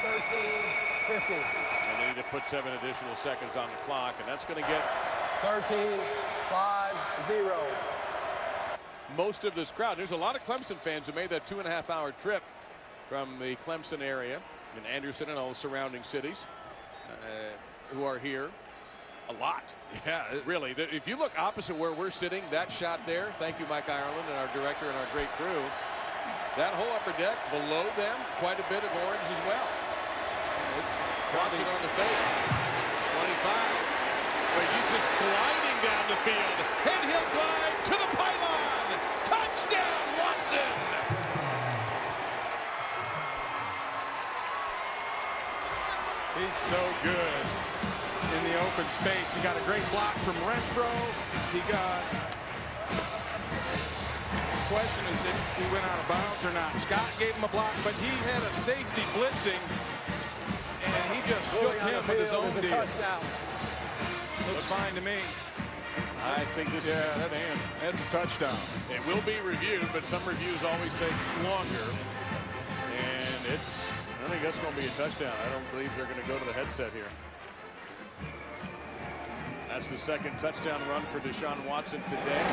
13:50. And they need to put 7 additional seconds on the clock, and that's going to get 13-5-0. most of this crowd. There's a lot of Clemson fans who made that 2.5-hour trip from the Clemson area in Anderson and all the surrounding cities who are here. A lot. Yeah, Really. If you look opposite where we're sitting, that shot there, thank you, Mike Ireland, and our director and our great crew, that whole upper deck below them, quite a bit of orange as well. It's Watson on the fade. 25. But he's just gliding down the field. And he'll glide to the pylon. Touchdown, Watson! He's so good in the open space. He got a great block from Renfro. He got... The question is if he went out of bounds or not. Scott gave him a block, but he had a safety blitzing, and he just shook him with his own deal. Looks fine to me. I think this is a stand. That's a touchdown. It will be reviewed, but some reviews always take longer. And I think that's going to be a touchdown. I don't believe they're going to go to the headset here. That's the second touchdown run for DeShaun Watson today.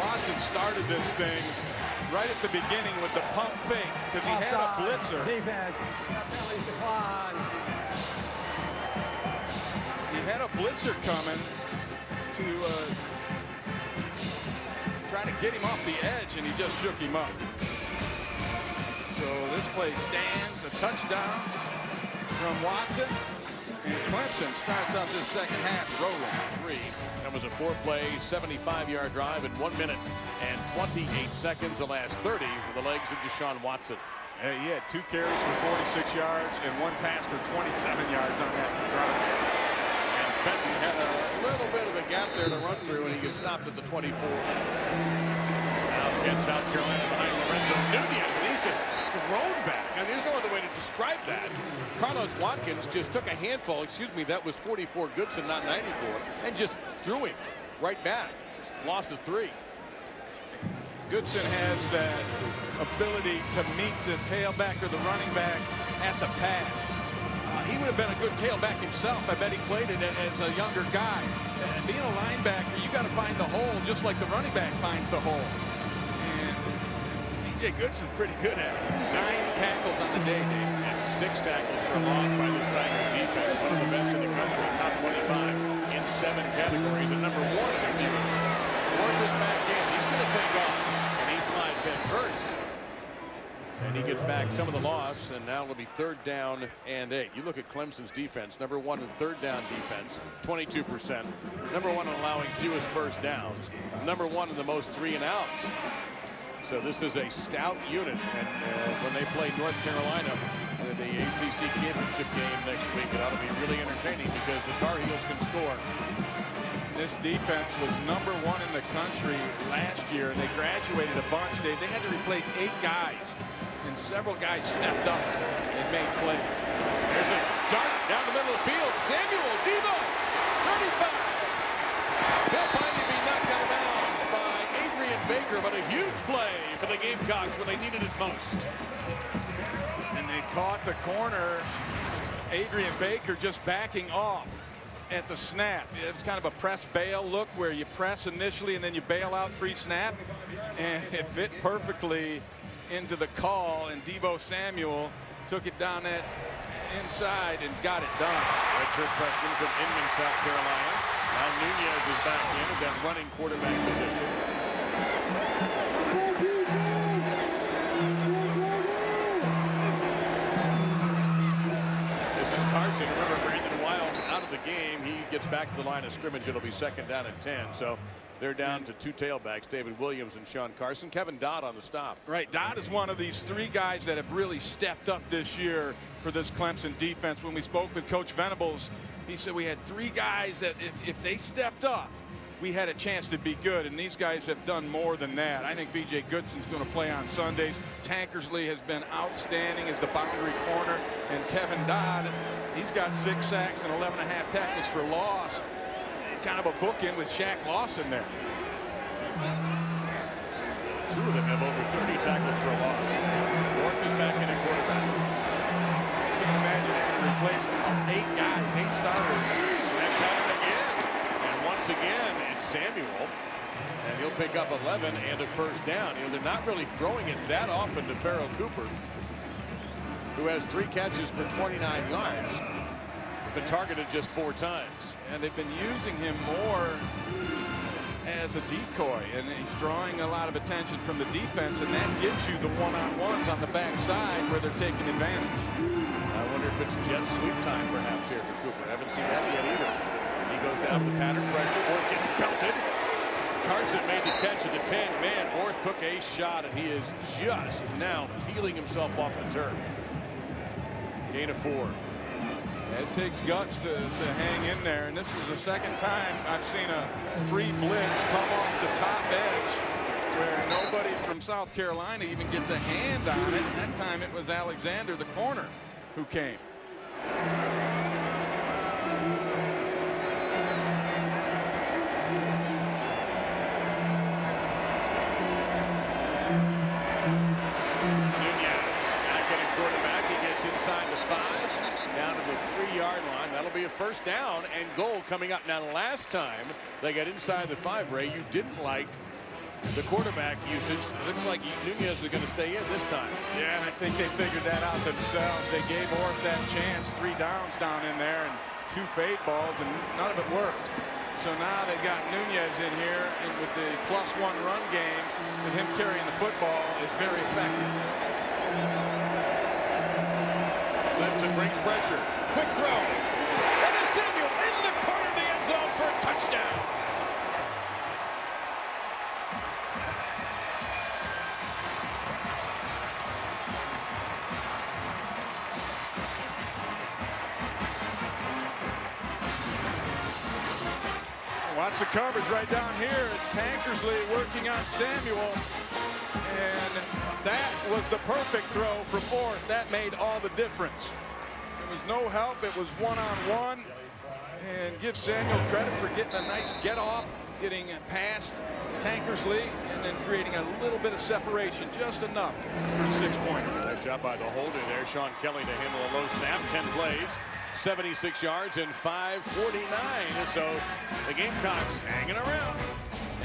Watson started this thing right at the beginning with the pump fake because he had a blitzer. Defense. He had a blitzer coming to try to get him off the edge, and he just shook him up. So this play stands, a touchdown from Watson, and Clemson starts out this second half rolling. 3. That was a 4-play, 75-yard drive in 1 minute and 28 seconds. The last 30 with the legs of DeShaun Watson. He had 2 carries for 46 yards and 1 pass for 27 yards on that drive. And Fenton had a little bit of a gap there to run through, and he gets stopped at the 24. Now again, South Carolina behind Lorenzo Nunez, and he's just thrown back. I mean, there's no other way to describe that. Carlos Watkins just took a handful, that was 44 Goodson, not 94, and just threw him right back. Loss of 3. Goodson has that ability to meet the tailback or the running back at the pass. He would have been a good tailback himself. I bet he played it as a younger guy. And being a linebacker, you got to find the hole just like the running back finds the hole. And B.J. Goodson's pretty good at it. 9 tackles on the day, Dave. And 6 tackles for loss by this Tigers defense. One of the best in the country. Top 25 in 7 categories. And number 1 in a few. Orth is back in. He's going to take off. And he slides head first. And he gets back some of the loss, and now it'll be 3rd down and 8. You look at Clemson's defense, number 1 in 3rd down defense, 22%. Number 1 in allowing fewest first downs. Number 1 in the most 3 and outs. So this is a stout unit, and when they play North Carolina in the ACC championship game next week, it ought to be really entertaining because the Tar Heels can score. This defense was number 1 in the country last year, and they graduated a bunch. They had to replace 8 guys. And several guys stepped up and made plays. There's a dart down the middle of the field. Samuel Debo, 35. He'll finally be knocked out of bounds by Adrian Baker, but a huge play for the Gamecocks when they needed it most. And they caught the corner. Adrian Baker just backing off at the snap. It was kind of a press bail look where you press initially and then you bail out pre-snap. And it fit perfectly into the call, and Debo Samuel took it down that inside and got it done. Redshirt freshman from Inman, South Carolina. Now Nunez is back in at that running quarterback position. This is Carson. Remember, Brandon Wild's out of the game. He gets back to the line of scrimmage. It'll be 2nd down and 10. So they're down to 2 tailbacks, David Williams and Sean Carson. Kevin Dodd on the stop. Right, Dodd is one of these 3 guys that have really stepped up this year for this Clemson defense. When we spoke with Coach Venables, he said we had 3 guys that if they stepped up, we had a chance to be good, and these guys have done more than that. I think B.J. Goodson's going to play on Sundays. Tankersley has been outstanding as the boundary corner, and Kevin Dodd, he's got 6 sacks and 11.5 tackles for loss. Kind of a bookend with Shaq Lawson there. 2 of them have over 30 tackles for a loss. Orth is back in at quarterback. Can't imagine having to replace 8 guys, 8 starters. Slam down again. And once again, it's Samuel. And he'll pick up 11 and a 1st down. You know, they're not really throwing it that often to Farrell Cooper, who has 3 catches for 29 yards. Been targeted just 4 times. And they've been using him more as a decoy, and he's drawing a lot of attention from the defense, and that gives you the one-on-ones on the backside where they're taking advantage. I wonder if it's jet sweep time perhaps here for Cooper. I haven't seen that yet either. He goes down to the pattern pressure. Orth gets belted. Carson made the catch at the 10. Man, Orth took a shot, and he is just now peeling himself off the turf. Gain of 4. It takes guts to hang in there, and this is the second time I've seen a free blitz come off the top edge where nobody from South Carolina even gets a hand on it. That time it was Alexander, the corner, who came. Be a first down and goal coming up. Now, the last time they got inside the 5, Ray, you didn't like the quarterback usage. Looks like Nunez is going to stay in this time. Yeah, and I think they figured that out themselves. They gave Orth that chance, 3 downs down in there and 2 fade balls, and none of it worked. So now they've got Nunez in here, and with the +1 run game, with him carrying the football, is very effective. Clemson brings pressure. Quick throw. Samuel in the corner of the end zone for a touchdown. Watch the coverage right down here. It's Tankersley working on Samuel. And that was the perfect throw from Orth. That made all the difference. There was no help. It was one-on-one. And give Samuel credit for getting a nice get-off, getting past Tankersley, and then creating a little bit of separation, just enough for a 6-pointer. Nice job by the holder there. Sean Kelly to handle a low snap. 10 plays, 76 yards, and 549. So the Gamecocks hanging around.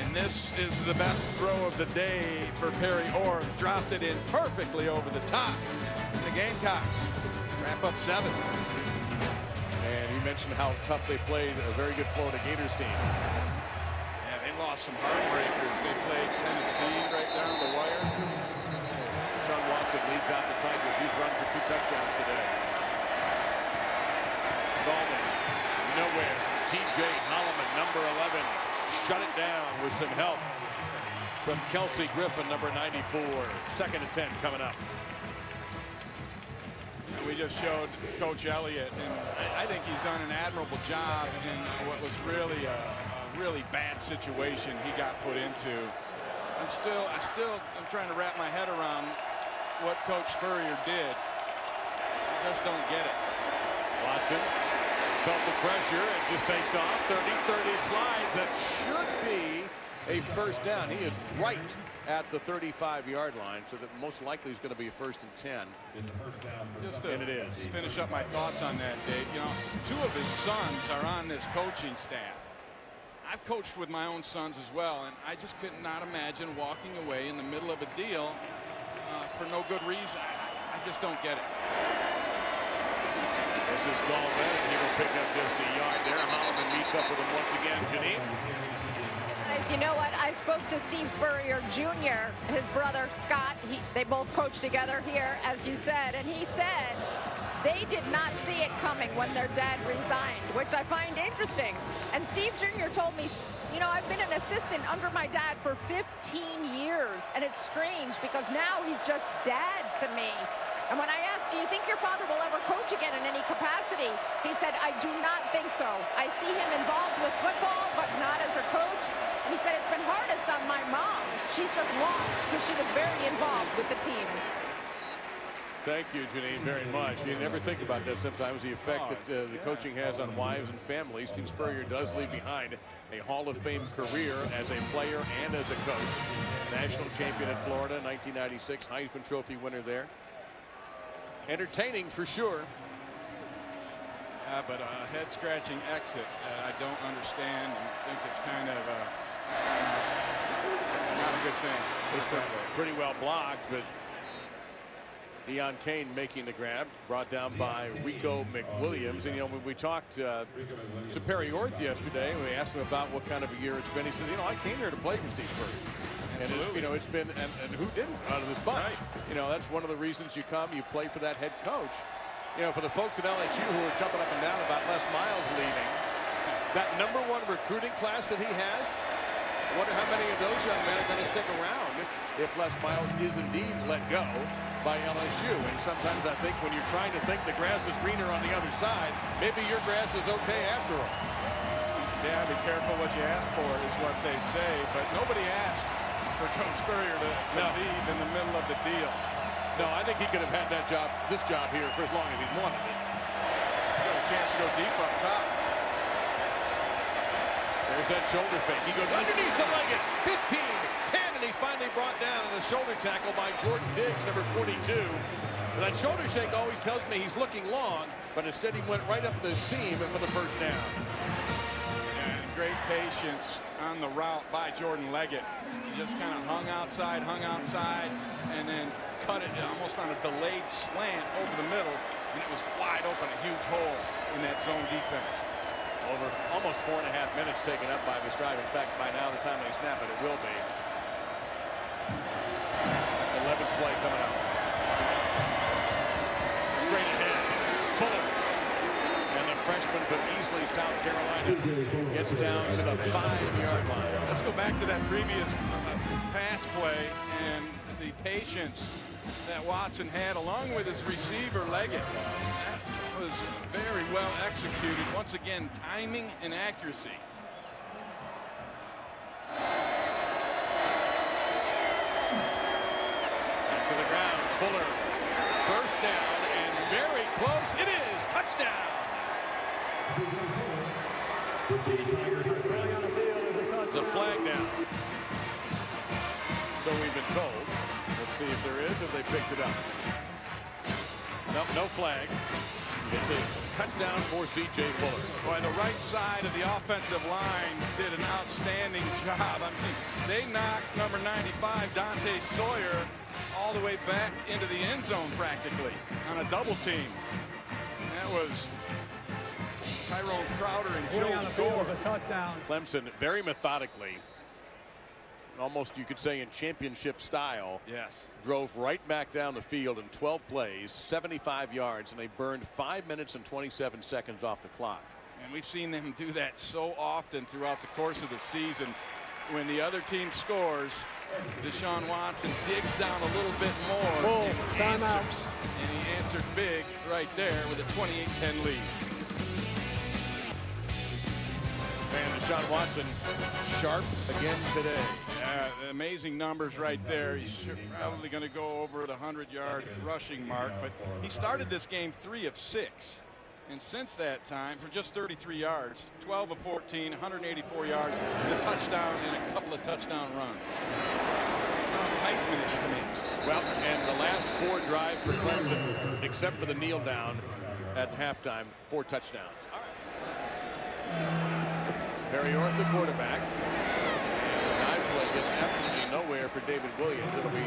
And this is the best throw of the day for Perry Orth. Dropped it in perfectly over the top. And the Gamecocks wrap up 7. And you mentioned how tough they played a very good Florida Gators team. Yeah, they lost some heartbreakers. They played Tennessee right down the wire. DeShaun Watson leads out the Tigers. He's run for 2 touchdowns today. Gallman, nowhere. TJ Holloman, number 11, shut it down with some help from Kelsey Griffin, number 94. 2nd and 10 coming up. We just showed Coach Elliott, and I think he's done an admirable job in what was really a really bad situation he got put into. I'm trying to wrap my head around what Coach Spurrier did. I just don't get it. Watson felt the pressure and just takes off. 30 slides. That should be a first down. He is right at the 35-yard line, so that most likely is going to be a 1st and 10. Just to and it is. Finish up my thoughts on that, Dave. You know, 2 of his sons are on this coaching staff. I've coached with my own sons as well, and I just could not imagine walking away in the middle of a deal for no good reason. I just don't get it. This is Gallman, and he will pick up just a yard there. Holloman meets up with him once again. Janine. Guys, you know what? I spoke to Steve Spurrier Jr., his brother Scott. They both coach together here, as you said, and he said they did not see it coming when their dad resigned, which I find interesting. And Steve Jr. told me, you know, I've been an assistant under my dad for 15 years, and it's strange because now he's just dad to me. And when I asked, do you think your father will ever coach again in any capacity? He said, I do not think so. I see him involved with football, but not as a coach. He said it's been hardest on my mom. She's just lost because she was very involved with the team. Thank you, Janine, very much. You never think about that sometimes, the effect that the coaching has on wives and families. Steve Spurrier does leave behind a Hall of Fame career as a player and as a coach. National champion in Florida, 1996, Heisman Trophy winner there. Entertaining for sure. Yeah, but a head-scratching exit that I don't understand and think it's kind of not a good thing. It was pretty well blocked, but Deon Kane making the grab, brought down by Rico McWilliams. And, you know, when we talked to Perry Orth yesterday, we asked him about what kind of a year it's been. He says, you know, I came here to play for Steve Spurrier. And it's, you know, it's been, and who didn't out of this bunch? Right. You know, that's one of the reasons you come, you play for that head coach. You know, for the folks at LSU who are jumping up and down about Les Miles leaving, that #1 recruiting class that he has, I wonder how many of those young men are going to stick around if Les Miles is indeed let go by LSU. And sometimes I think when you're trying to think the grass is greener on the other side, maybe your grass is okay after all. Yeah, be careful what you ask for is what they say, but nobody asked for Coach Spurrier to leave in the middle of the deal. No, I think he could have had that job, this job here, for as long as he wanted it. Got a chance to go deep up top. There's that shoulder fake. He goes underneath the leg at 15, 10, and he's finally brought down in the shoulder tackle by Jordan Diggs, number 42. But that shoulder shake always tells me he's looking long, but instead he went right up the seam for the first down. And great patience on the route by Jordan Leggett. He just kind of hung outside, and then cut it almost on a delayed slant over the middle, and it was wide open, a huge hole in that zone defense. Over almost 4.5 minutes taken up by this drive. In fact, by now, the time they snap it, it will be. 11th play coming up. Straight ahead. Fuller. And the freshman from Easley, South Carolina, gets down to the 5-yard line. Let's go back to that previous pass play and the patience that Watson had along with his receiver Leggett. That was very well executed. Once again, timing and accuracy. Back to the ground. Fuller. First down and very close. It is. Touchdown. The flag down. So we've been told. Let's see if there is, if they picked it up. Nope, no flag. It's a touchdown for C.J. Fuller. Well, the right side of the offensive line did an outstanding job. I mean, they knocked number 95, Dante Sawyer, all the way back into the end zone practically on a double team. And that was Tyrone Crowder and Joe Gore. Touchdown. Clemson very methodically, almost you could say in championship style, yes, drove right back down the field in 12 plays, 75 yards, and they burned 5 minutes and 27 seconds off the clock. And we've seen them do that so often throughout the course of the season. When the other team scores, DeShaun Watson digs down a little bit more and answers. And he answered big right there with a 28-10 lead. And DeShaun Watson sharp again today. Amazing numbers right there. He's probably going to go over the 100-yard rushing mark, but he started this game 3 of 6. And since that time, for just 33 yards, 12 of 14, 184 yards, the touchdown, and a couple of touchdown runs. Sounds Heisman-ish to me. Well, and the last 4 drives for Clemson, except for the kneel down at halftime, 4 touchdowns. All right. Perry Orth, the quarterback. And the dive play gets absolutely nowhere for David Williams. It'll be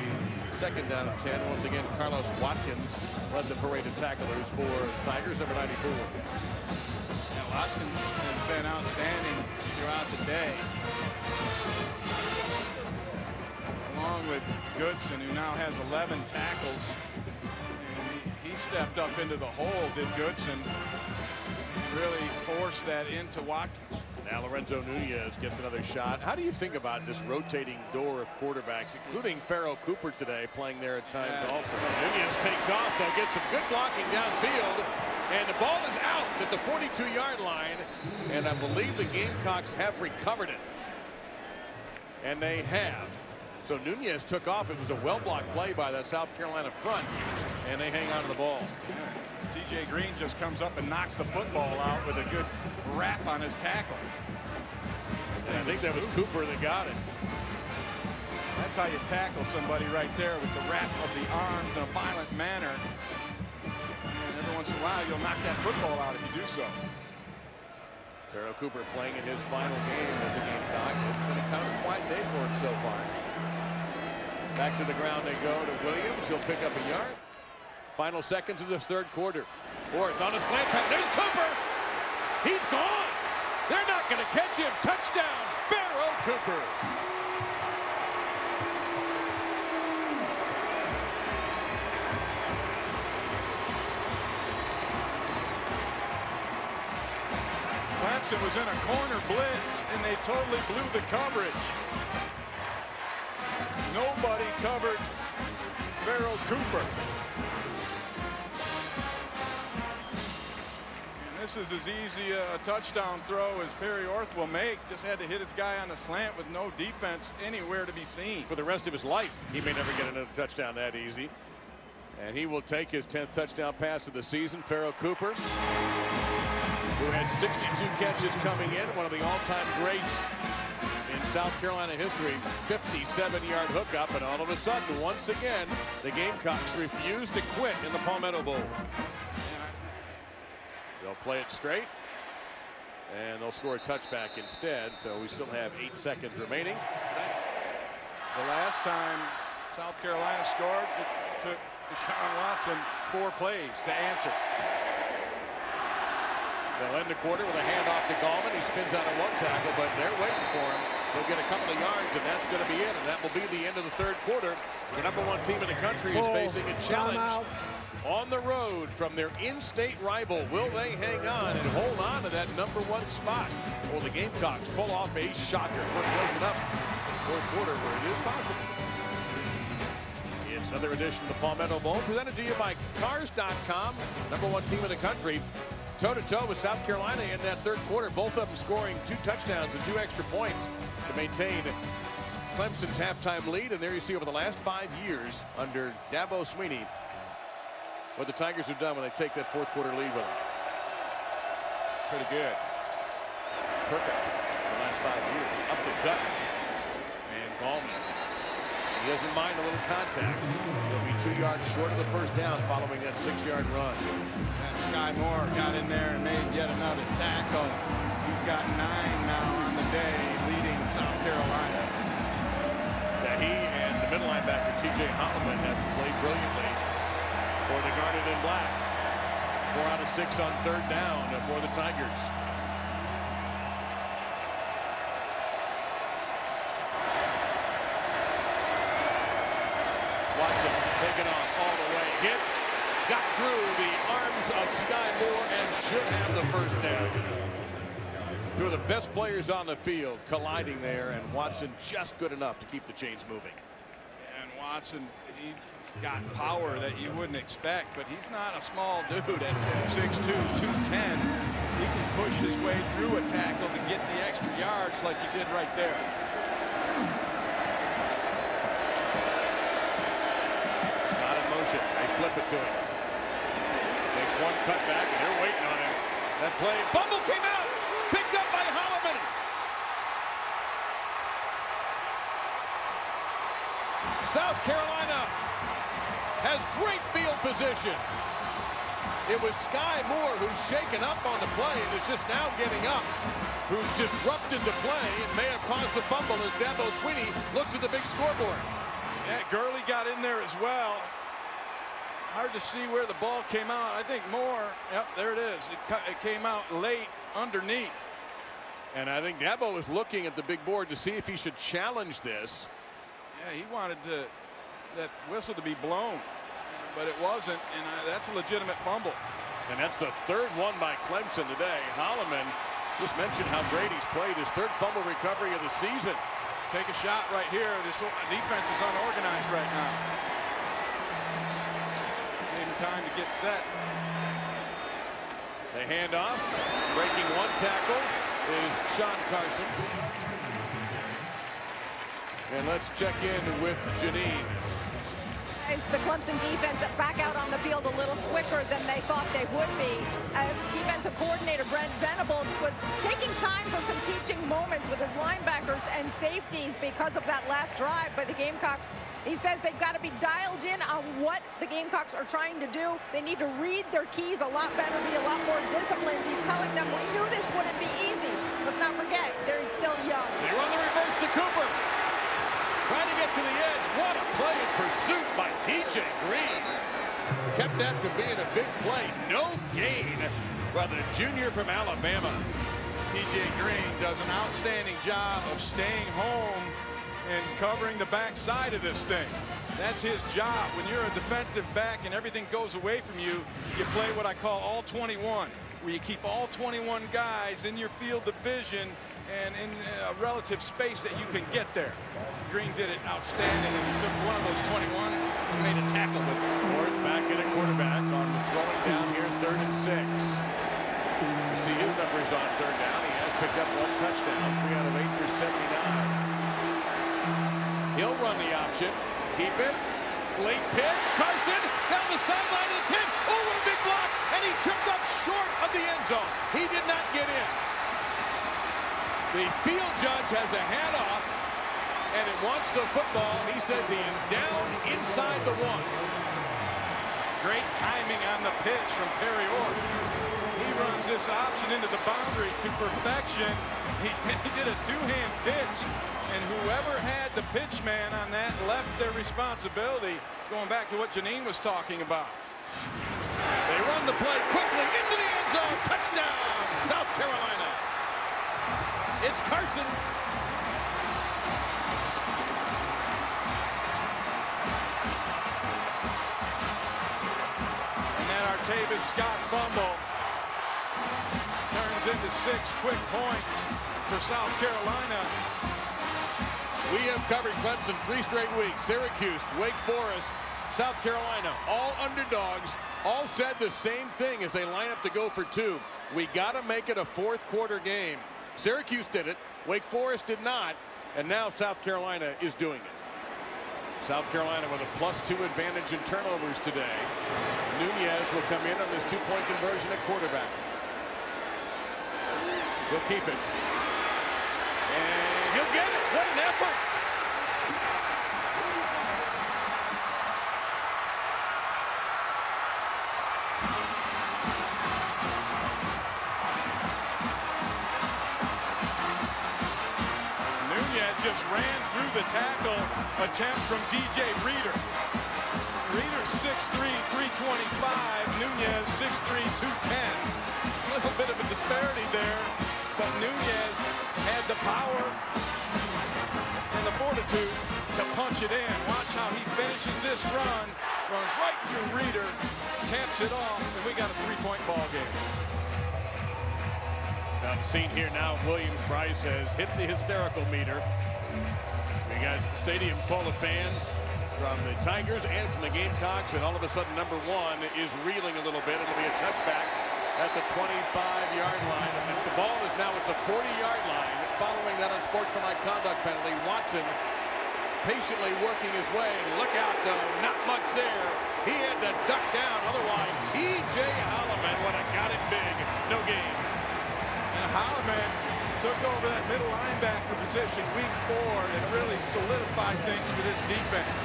second down and 10. Once again, Carlos Watkins led the parade of tacklers for Tigers, number 94. Yeah, Watkins has been outstanding throughout the day. Along with Goodson, who now has 11 tackles. And he stepped up into the hole, did Goodson, and really forced that into Watkins. Now Lorenzo Nunez gets another shot. How do you think about this rotating door of quarterbacks, including Pharaoh Cooper today playing there at times also? Nunez takes off. They'll get some good blocking downfield. And the ball is out at the 42-yard line. And I believe the Gamecocks have recovered it. And they have. So Nunez took off. It was a well-blocked play by that South Carolina front. And they hang on to the ball. TJ Green just comes up and knocks the football out with a good wrap on his tackle. And I think that was Cooper that got it. That's how you tackle somebody right there, with the wrap of the arms in a violent manner. And every once in a while, you'll knock that football out if you do so. Pharaoh Cooper playing in his final game as a Gamecock. It's been a kind of a quiet day for him so far. Back to the ground they go to Williams. He'll pick up a yard. Final seconds of the third quarter. Orth on a slant pass. There's Cooper. He's gone. They're not going to catch him. Touchdown, Pharoh Cooper. Clemson was in a corner blitz, and they totally blew the coverage. Nobody covered Pharoh Cooper. And this is as easy a touchdown throw as Perry Orth will make. Just had to hit his guy on the slant with no defense anywhere to be seen. For the rest of his life, he may never get another touchdown that easy. And he will take his 10th touchdown pass of the season. Pharoh Cooper, who had 62 catches coming in, one of the all-time greats in South Carolina history. 57-yard hookup, and all of a sudden, once again, the Gamecocks refuse to quit in the Palmetto Bowl. They'll play it straight, and they'll score a touchback instead, so we still have 8 seconds remaining. The last time South Carolina scored, it took DeShaun Watson 4 plays to answer. They'll end the quarter with a handoff to Gallman. He spins out of 1 tackle, but they're waiting for him. He'll get a couple of yards, and that's going to be it. And that will be the end of the third quarter. The #1 team in the country is facing a challenge on the road from their in-state rival. Will they hang on and hold on to that #1 spot? Will the Gamecocks pull off a shocker? We're closing up fourth quarter where it is possible. It's another edition of the Palmetto Bowl, presented to you by Cars.com. #1 team in the country, toe-to-toe with South Carolina in that third quarter. Both of them scoring 2 touchdowns and 2 extra points to maintain Clemson's halftime lead. And there you see over the last 5 years under Dabo Swinney what the Tigers have done when they take that fourth quarter lead with them. Pretty good. Perfect in the last 5 years. Up the gut. And Gallman, he doesn't mind a little contact. He'll be 2 yards short of the first down following that 6-yard run. And Sky Moore got in there and made yet another tackle. He's got 9 now on the day, leading South Carolina. Yeah, he and the middle linebacker T.J. Holloman have played brilliantly for the Garnet and Black. 4 out of 6 on third down for the Tigers. Watson taken off all the way. Hit. Got through the arms of Sky Moore and should have the first down. Two of the best players on the field colliding there, and Watson just good enough to keep the chains moving. And Watson, he got power that you wouldn't expect, but he's not a small dude at 6'2", 210. He can push his way through a tackle to get the extra yards like he did right there. Scott in motion. They flip it to him. Makes 1 cutback, and they're waiting on him. That play, fumble came out. Picked up by Holloman. South Carolina has great field position. It was Sky Moore who's shaken up on the play and is just now getting up, who disrupted the play and may have caused the fumble as Dabo Swinney looks at the big scoreboard. Yeah, Gurley got in there as well. Hard to see where the ball came out. I think Moore, yep, there it is. It came out late underneath. And I think Dabo was looking at the big board to see if he should challenge this. Yeah, he wanted that whistle to be blown, but it wasn't, and that's a legitimate fumble. And that's the third one by Clemson today. Holloman just mentioned how great he's played. His third fumble recovery of the season. Take a shot right here. This defense is unorganized right now. Gave him time to get set. They hand off. Breaking 1 tackle is Sean Carson. And let's check in with Janine. The Clemson defense back out on the field a little quicker than they thought they would be, as defensive coordinator Brent Venables was taking time for some teaching moments with his linebackers and safeties because of that last drive by the Gamecocks. He says they've got to be dialed in on what the Gamecocks are trying to do. They need to read their keys a lot better, be a lot more disciplined. He's telling them, we knew this wouldn't be easy. Let's not forget, they're still young. They run the reverse to Cooper. Trying to get to the edge. What a play in pursuit by T.J. Green. kept that from being a big play. No gain by the junior from Alabama. TJ Green does an outstanding job of staying home and covering the backside of this thing. That's his job. When you're a defensive back and everything goes away from you, you play what I call all 21, where you keep all 21 guys in your field of vision and in a relative space that you can get there. Green did it outstanding, and he took one of those 21 and made a tackle with it. Orth back in at quarterback on the throwing down here, 3rd and 6. You see his numbers on 3rd down. He has picked up 1 touchdown, 3 out of 8 for 79. He'll run the option, keep it. Late pitch, Carson down the sideline of the 10. Oh, what a big block! And he tripped up short of the end zone. He did not get in. The field judge has a handoff, and it wants the football. He says he is down inside the 1. Great timing on the pitch from Perry Orth. He runs this option into the boundary to perfection. He did a 2-hand pitch, and whoever had the pitch man on that left their responsibility, going back to what Janine was talking about. They run the play quickly into the end zone. Touchdown, South Carolina. It's Carson. And that Artavis Scott fumble turns into 6 quick points for South Carolina. We have covered Clemson 3 straight weeks. Syracuse, Wake Forest, South Carolina, all underdogs, all said the same thing as they line up to go for 2. We got to make it a 4th quarter game. Syracuse did it, Wake Forest did not, and now South Carolina is doing it. South Carolina with a +2 advantage in turnovers today. Nunez will come in on this 2-point conversion at quarterback. He'll keep it. And he'll get it. What an effort. Just ran through the tackle attempt from DJ Reader. Reader 6'3", 325. Nunez 6'3", 210. A little bit of a disparity there, but Nunez had the power and the fortitude to punch it in. Watch how he finishes this run. Runs right through Reader, taps it off, and we got a 3-point ball game. Now the scene here now, Williams Bryce has hit the hysterical meter. We got a stadium full of fans from the Tigers and from the Gamecocks, and all of a sudden number 1 is reeling a little bit. It'll be a touchback at the 25-yard line. And the ball is now at the 40-yard line. Following that unsportsmanlike conduct penalty, Watson patiently working his way. Look out, though, not much there. He had to duck down. Otherwise, T.J. Holloman would have got it big. No gain. And Holloman took over that middle linebacker position week 4 and really solidified things for this defense.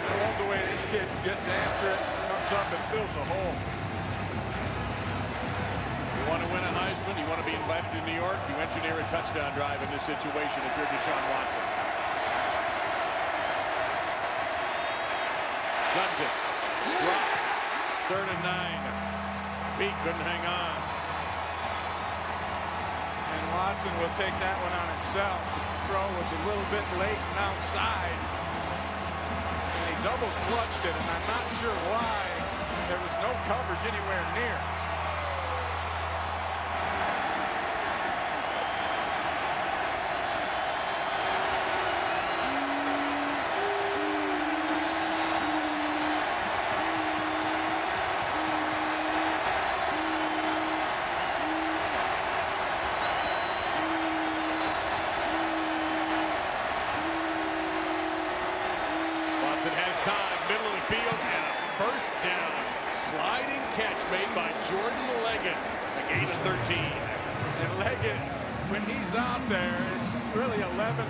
I love the way this kid gets after it, comes up and fills a hole. You want to win a Heisman, you want to be invited to New York, you engineer a touchdown drive in this situation if you're DeShaun Watson. Guns it. Dropped. 3rd and 9. Feet couldn't hang on. And Watson will take that one on himself. The throw was a little bit late and outside. And he double clutched it, and I'm not sure why. There was no coverage anywhere near.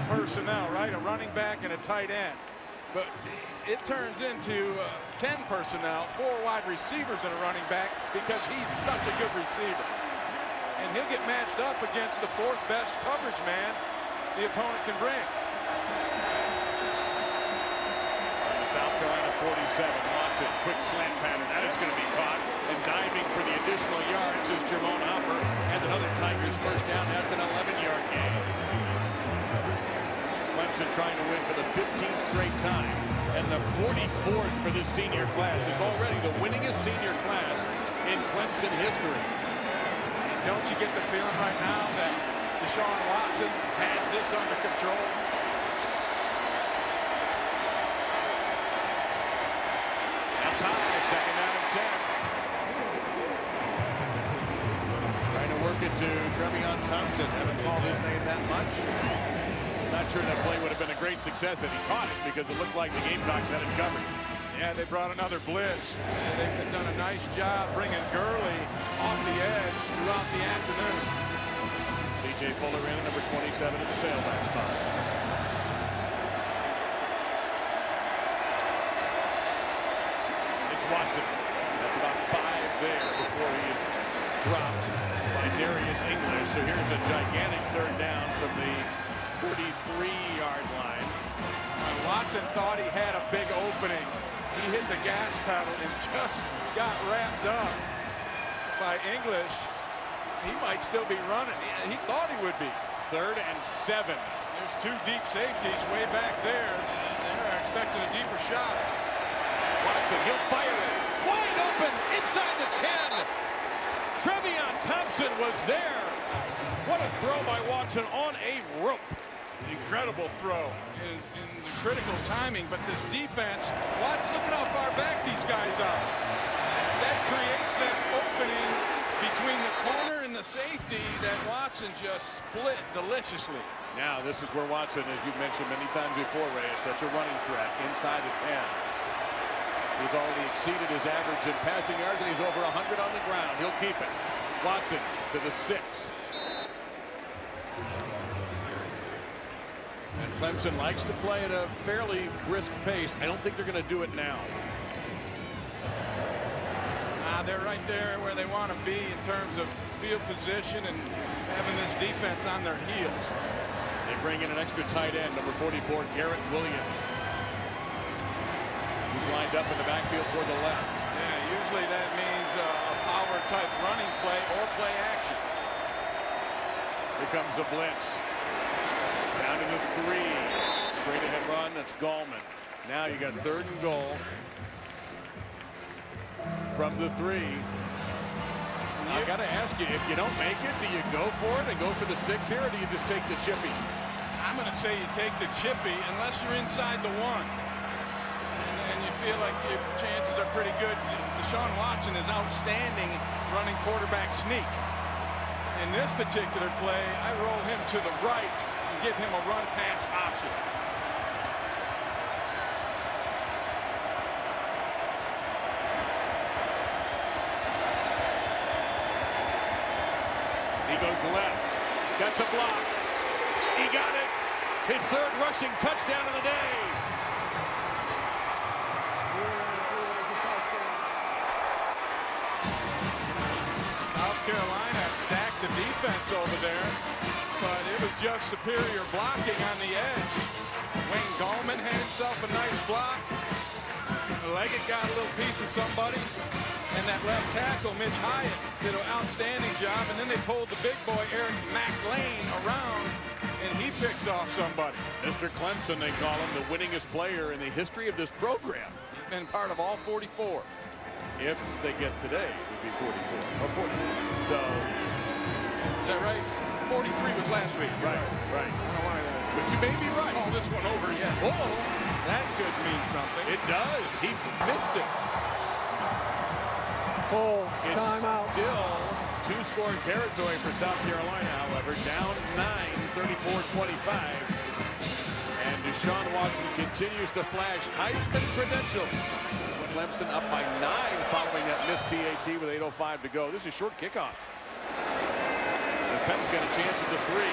Personnel, right? A running back and a tight end. But it turns into 10 personnel, 4 wide receivers and a running back because he's such a good receiver. And he'll get matched up against the 4th best coverage man the opponent can bring. South Carolina 47, Watson Watson, quick slant pattern. That is going to be caught. And diving for the additional yards is Jermone Hopper. And another Tigers first down. That's an 11-yard gain. Clemson trying to win for the 15th straight time. And the 44th for this senior class. It's already the winningest senior class in Clemson history. And don't you get the feeling right now that DeShaun Watson has this under control? That's high, second down and 10. Trying to work it to Deon Thompson. Haven't called his name that much. Not sure that play would have been a great success if he caught it, because it looked like the Gamecocks had it covered. Yeah, they brought another blitz. And they've done a nice job bringing Gurley off the edge throughout the afternoon. C.J. Fuller in at number 27 at the tailback spot. It's Watson. That's about 5 there before he is dropped by Darius English. So here's a gigantic third down from the 43-yard line. Watson thought he had a big opening. He hit the gas pedal and just got wrapped up by English. He might still be running. He thought he would be. 3rd and 7. There's 2 deep safeties way back there. They're expecting a deeper shot. Watson, he'll fire it. Wide open inside the 10. Deon Thompson was there. What a throw by Watson on a rope. Incredible throw in the critical timing, but this defense, look at how far back these guys are. That creates that opening between the corner and the safety that Watson just split deliciously. Now this is where Watson, as you've mentioned many times before, Ray, is such a running threat inside the 10. He's already exceeded his average in passing yards, and he's over 100 on the ground. He'll keep it. Watson to the 6. And Clemson likes to play at a fairly brisk pace. I don't think they're going to do it now. They're right there where they want to be in terms of field position and having this defense on their heels. They bring in an extra tight end, number 44, Garrett Williams. He's lined up in the backfield toward the left. Yeah, usually that means a power-type running play or play action. Here comes the blitz. Down to the 3. Straight ahead run. That's Gallman. Now you got 3rd and goal from the 3. I got to ask you, if you don't make it, do you go for it and go for the 6 here, or do you just take the chippy? I'm going to say you take the chippy unless you're inside the 1. And you feel like your chances are pretty good. DeShaun Watson is outstanding running quarterback sneak. In this particular play, I roll him to the right and give him a run-pass option. He goes left. That's a block. He got it. His 3rd rushing touchdown of the day. South Carolina stacked the defense over there, but it was just superior blocking on the edge. Wayne Gallman had himself a nice block. Leggett got a little piece of somebody. And that left tackle, Mitch Hyatt, did an outstanding job. And then they pulled the big boy, Eric McLean, around, and he picks off somebody. Mr. Clemson, they call him, the winningest player in the history of this program. He's been part of all 44. If they get today, it would be 44 or 40. So, is that right? 43 was last week. Right. I don't want to. But you may be right. Oh, this one over yet. Oh, that could mean something. It does. He missed it. Full it's timeout. Still 2-score territory for South Carolina, however. Down 9, 34-25. And DeShaun Watson continues to flash Heisman credentials. Clemson up by 9 following that missed PAT with 8:05 to go. This is short kickoff. The Titans got a chance at the 3.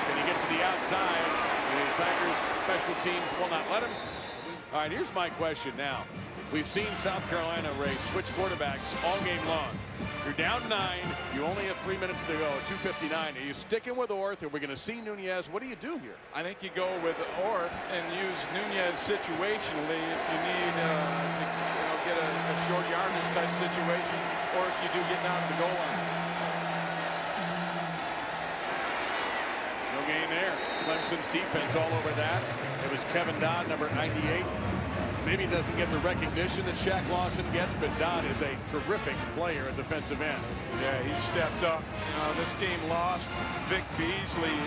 Can he get to the outside? The Tigers special teams will not let him. All right, here's my question now. We've seen South Carolina race switch quarterbacks all game long. You're down 9. You only have 3 minutes to go. 2:59. Are you sticking with Orth? Are we going to see Nunez? What do you do here? I think you go with Orth and use Nunez situationally if you need to get a short yardage type situation, or if you do get down to the goal line. No gain there. Clemson's defense all over that. It was Kevin Dodd, number 98. Maybe doesn't get the recognition that Shaq Lawson gets, but Dodd is a terrific player at defensive end. Yeah, he stepped up. You know, this team lost Vic Beasley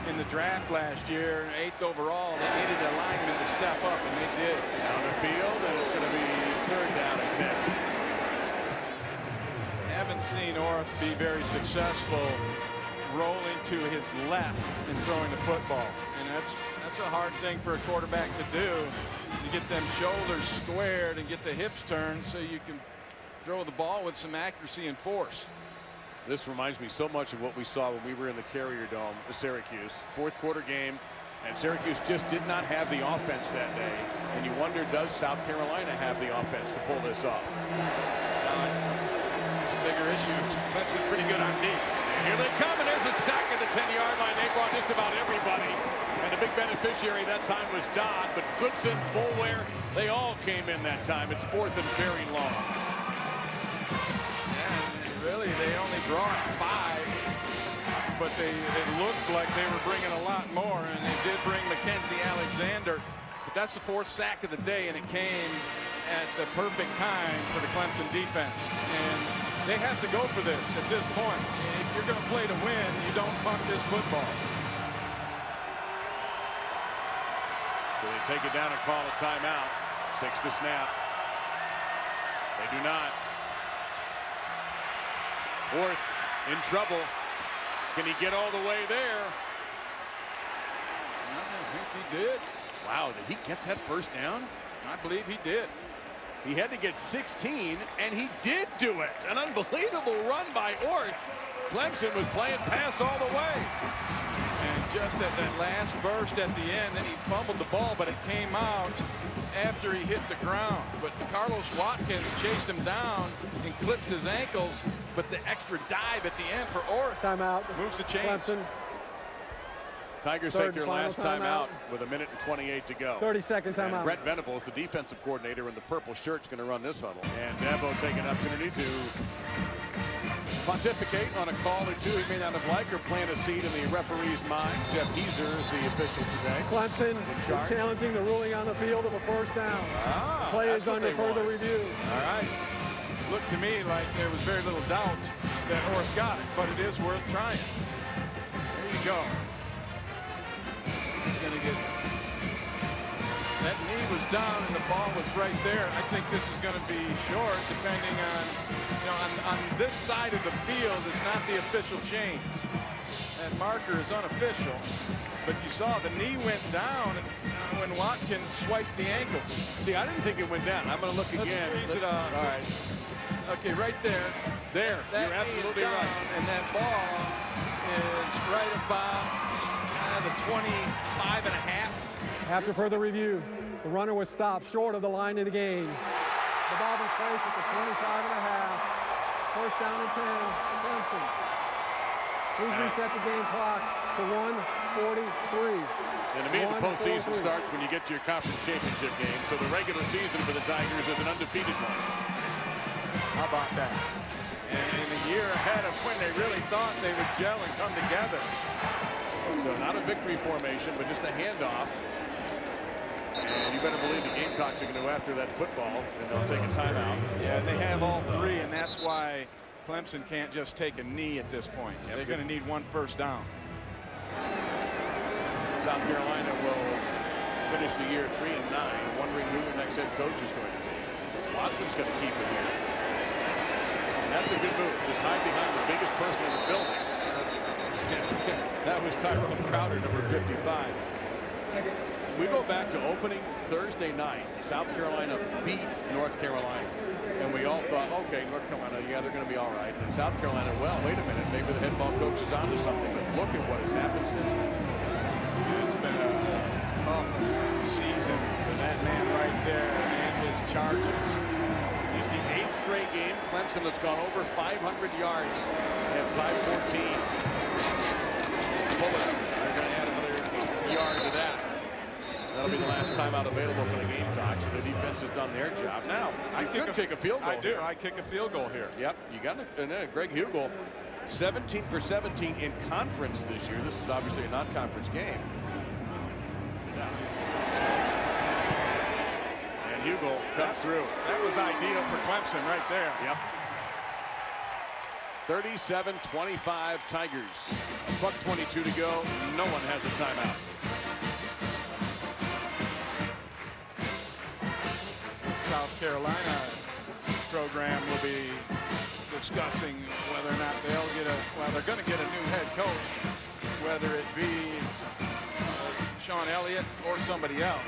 in the draft last year, 8th overall. They needed a lineman to step up, and they did. Down the field, and it's going to be 3rd down and 10. Haven't seen Orth be very successful rolling to his left and throwing the football, and that's a hard thing for a quarterback to do, to get them shoulders squared and get the hips turned so you can throw the ball with some accuracy and force. This reminds me so much of what we saw when we were in the Carrier Dome, the Syracuse 4th quarter game, and Syracuse just did not have the offense that day, and you wonder, does South Carolina have the offense to pull this off? Bigger issues. Clemson's pretty good on D. And here they come, and there's a sack at the 10-yard line. They brought just about everybody. And the big beneficiary that time was Dodd, but Goodson, Boulware, they all came in that time. It's 4th and very long. Yeah, really, they only brought 5, but it looked like they were bringing a lot more, and they did bring Mackenzie Alexander. But that's the 4th sack of the day, and it came at the perfect time for the Clemson defense. And they have to go for this at this point. If you're going to play to win, you don't punt this football. Do they take it down and call a timeout? 6 to snap. They do not. Orth in trouble. Can he get all the way there? I think he did. Wow, did he get that 1st down? I believe he did. He had to get 16, and he did do it. An unbelievable run by Orth. Clemson was playing pass all the way. And just at that last burst at the end, then he fumbled the ball, but it came out after he hit the ground. But Carlos Watkins chased him down and clips his ankles, but the extra dive at the end for Orth Timeout. moves the chains. Clemson. Tigers Third take their final last timeout with 1:28 to go. 30-second timeout. And Brett Venables, the defensive coordinator in the purple shirt, is going to run this huddle. And Dabo taking an opportunity to pontificate on a call or two he may not have liked or plant a seed in the referee's mind. Jeff Geezer is the official today. Clemson is challenging the ruling on the field of a 1st down. Play is under further review. All right. Looked to me like there was very little doubt that Orth got it, but it is worth trying. There you go. He's going to get... That knee was down and the ball was right there. I think this is going to be short, depending on, you know, on this side of the field, it's not the official chains. That marker is unofficial, but you saw the knee went down when Watkins swiped the ankles. See, I didn't think it went down. I'm going to look again. Let's freeze it up. All right. Okay, right there. There. That You're absolutely down, right. and that ball is right about the 25 and a half. After further review, the runner was stopped short of the line of the game. The ball was placed at the 25 and a half. 1st down and 10. Clemson. Please reset the game clock to 1:43. And to me, the postseason starts when you get to your conference championship game. So the regular season for the Tigers is an undefeated one. How about that? And a year ahead of when they really thought they would gel and come together. So not a victory formation, but just a handoff. And you better believe the Gamecocks are going to go after that football, and they'll take a timeout. Yeah, they have all 3, and that's why Clemson can't just take a knee at this point. They're going to need 1 1st down. South Carolina will finish the year 3-9, wondering who their next head coach is going to be. Watson's going to keep it here. And that's a good move. Just hide behind the biggest person in the building. That was Tyrone Crowder, number 55. We go back to opening Thursday night. South Carolina beat North Carolina. And we all thought, okay, North Carolina, yeah, they're going to be all right. And South Carolina, well, wait a minute, maybe the head ball coach is onto something. But look at what has happened since then. It's been a tough season for that man right there and his charges. It's the 8th straight game. Clemson that's gone over 500 yards at 514. Bullet, they're going to add another yard to that. That'll be the last timeout available for the Gamecocks. So the defense has done their job. Now, I kick a field goal. I do. Here. I kick a field goal here. Yep, you got it. Greg Hugel, 17 for 17 in conference this year. This is obviously a non-conference game. And Hugel comes through. That was ideal for Clemson right there. Yep. 37-25 Tigers. $1:22 to go. No one has a timeout. South Carolina program will be discussing whether or not they'll get they're going to get a new head coach, whether it be Sean Elliott or somebody else.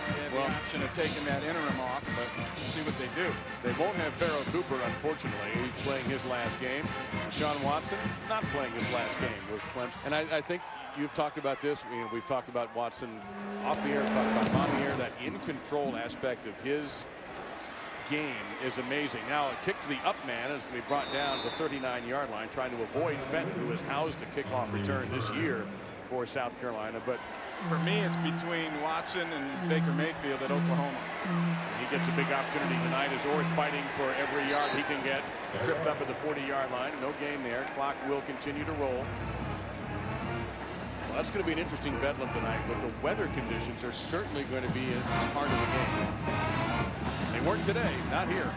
They have the option of taking that interim off, but we'll see what they do. They won't have Pharaoh Cooper, unfortunately. He's playing his last game. DeShaun Watson not playing his last game with Clemson. And I think you've talked about this. We've talked about Watson off the air, talked about him on the air. That in-control aspect of his game is amazing. Now a kick to the up man is going to be brought down to the 39-yard line, trying to avoid Fenton, who has housed a kickoff return this year for South Carolina. But for me, it's between Watson and Baker Mayfield at Oklahoma. He gets a big opportunity tonight as Orth fighting for every yard he can get. Tripped up at the 40-yard line. No gain there. Clock will continue to roll. Well, that's going to be an interesting bedlam tonight, but the weather conditions are certainly going to be a part of the game. They weren't today, not here.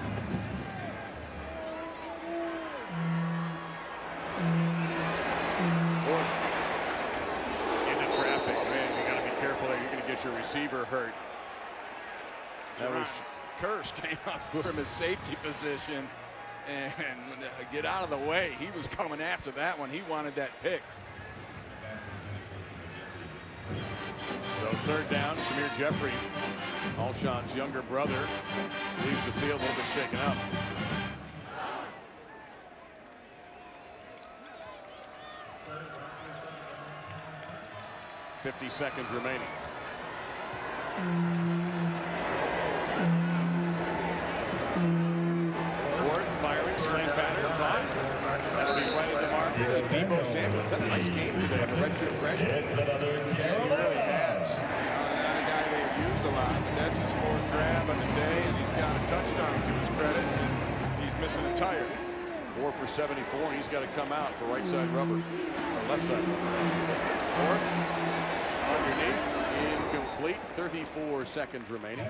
Orth into traffic. Man, you got to be careful there. You're going to get your receiver hurt. That was Curse came up from his safety position and get out of the way. He was coming after that one. He wanted that pick. So third down, Shamir Jeffrey, Alshon's younger brother, leaves the field a little bit shaken up. .50 seconds remaining. Orth firing, sling pattern, caught. That'll be right at the marker. And Debo Samuels had a nice game today, the redshirt freshman. Yeah, he really has. Not a guy they've used a lot, but that's his fourth grab of the day, and he's got a touchdown to his credit, and he's missing a tire. 4 for 74, and he's got to come out for right side rubber, or left side rubber. Orth underneath, incomplete. 34 seconds remaining.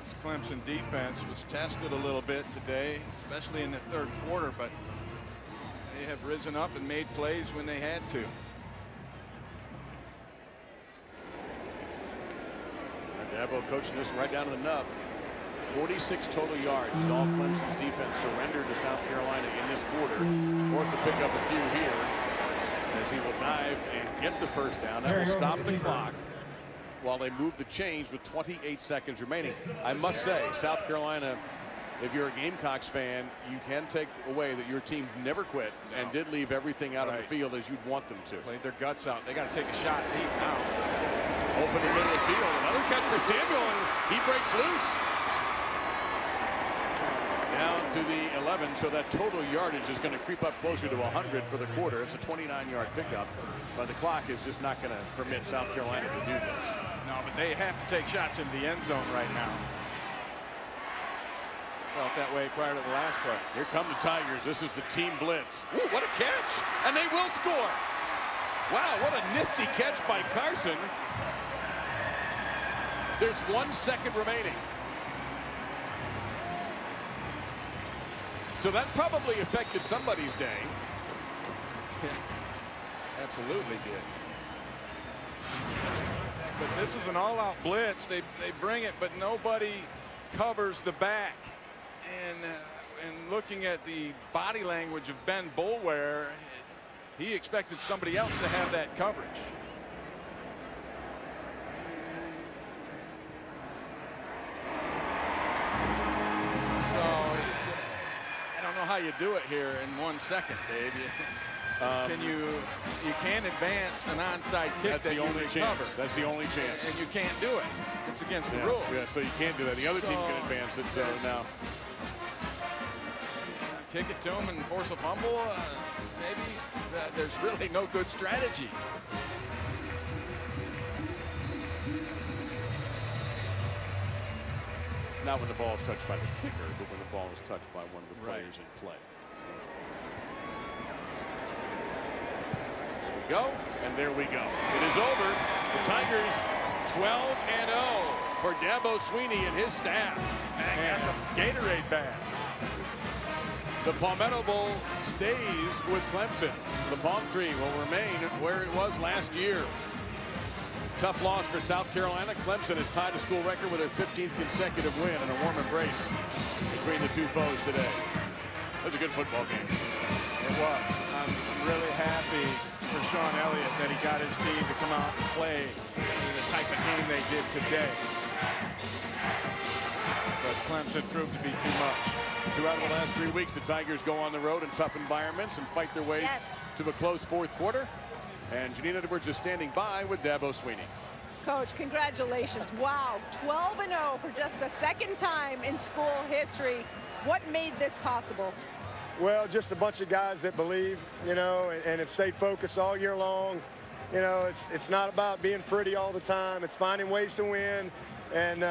This Clemson defense was tested a little bit today, especially in the third quarter, but they have risen up and made plays when they had to. Dabo coaching this right down to the nub. 46 total yards is all Clemson's defense surrendered to South Carolina in this quarter. Orth to pick up a few here as he will dive and get the first down. That will stop the clock while they move the chains with 28 seconds remaining. I must say, South Carolina, if you're a Gamecocks fan, you can take away that your team never quit and did leave everything out on the field as you'd want them to. Played their guts out. They got to take a shot deep now. Open the middle of the field. Another catch for Samuel, and he breaks loose. Down to the 11, so that total yardage is going to creep up closer to 100 for the quarter. It's a 29-yard pickup, but the clock is just not going to permit South Carolina to do this. No, but they have to take shots in the end zone right now. Felt that way prior to the last play. Here come the Tigers. This is the team blitz. Ooh, what a catch! And they will score. Wow, what a nifty catch by Carson. There's 1 second remaining. So that probably affected somebody's day. Absolutely did. But this is an all-out blitz. They bring it, but nobody covers the back. And looking at the body language of Ben Boulware, he expected somebody else to have that coverage. How you do it here in 1 second, Dave. You can't advance an onside kick. That's the only chance. That's the only chance. And you can't do it. It's against the rules. Yeah, so you can't do that. The other team can advance it. So now kick it to him and force a fumble. Maybe there's really no good strategy. Not when the ball is touched by the kicker, but when the ball is touched by one of the players in play. There we go, and there we go. It is over. The Tigers 12-0 for Dabo Swinney and his staff. And the Gatorade bag. The Palmetto Bowl stays with Clemson. The palm tree will remain where it was last year. Tough loss for South Carolina. Clemson has tied a school record with their 15th consecutive win, and a warm embrace between the two foes today. It was a good football game. It was. I'm really happy for Sean Elliott that he got his team to come out and play the type of game they did today. But Clemson proved to be too much. 2 out of the last 3 weeks, the Tigers go on the road in tough environments and fight their way to a close fourth quarter. And Janine Edwards is standing by with Dabo Swinney. Coach, congratulations. Wow, 12-0 for just the second time in school history. What made this possible? Well, just a bunch of guys that believe, you know, and have stayed focused all year long. You know, it's not about being pretty all the time. It's finding ways to win. And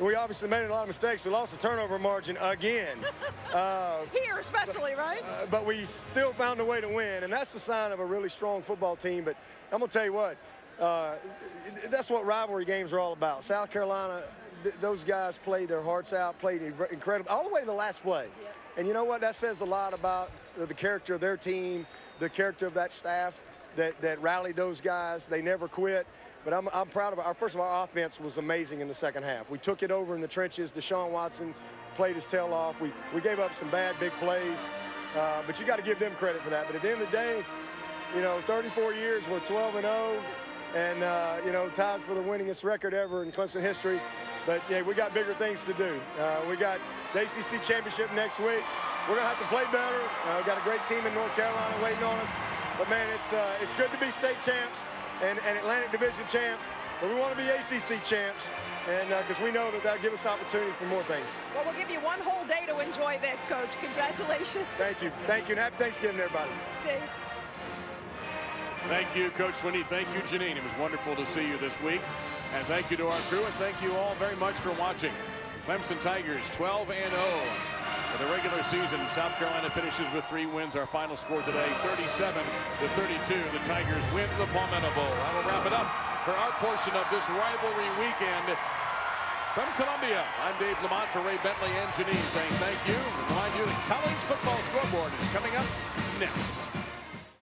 we obviously made a lot of mistakes. We lost the turnover margin again. Here especially, right? But we still found a way to win, and that's the sign of a really strong football team. But I'm going to tell you what, that's what rivalry games are all about. South Carolina, those guys played their hearts out, played incredible, all the way to the last play. Yep. And you know what? That says a lot about the character of their team, the character of that staff that rallied those guys. They never quit. But I'm proud of first of all, our offense was amazing in the second half. We took it over in the trenches. DeShaun Watson played his tail off. We gave up some bad big plays, but you got to give them credit for that. But at the end of the day, you know, 34 years, we're 12-0, and you know, ties for the winningest record ever in Clemson history. But yeah, we got bigger things to do. We got the ACC championship next week. We're gonna have to play better. We've got a great team in North Carolina waiting on us. But man, it's good to be state champs and Atlantic Division champs, but we want to be ACC champs, and because we know that'll give us opportunity for more things. Well, we'll give you one whole day to enjoy this, Coach. Congratulations. Thank you, and happy Thanksgiving, everybody. Dave. Thank you, Coach Swinney. Thank you, Janine. It was wonderful to see you this week, and thank you to our crew, and thank you all very much for watching. Clemson Tigers 12-0. For the regular season, South Carolina finishes with 3 wins. Our final score today, 37-32. The Tigers win the Palmetto Bowl. I will wrap it up for our portion of this rivalry weekend. From Columbia, I'm Dave Lamont for Ray Bentley and Janine saying thank you. And remind you that college football scoreboard is coming up next.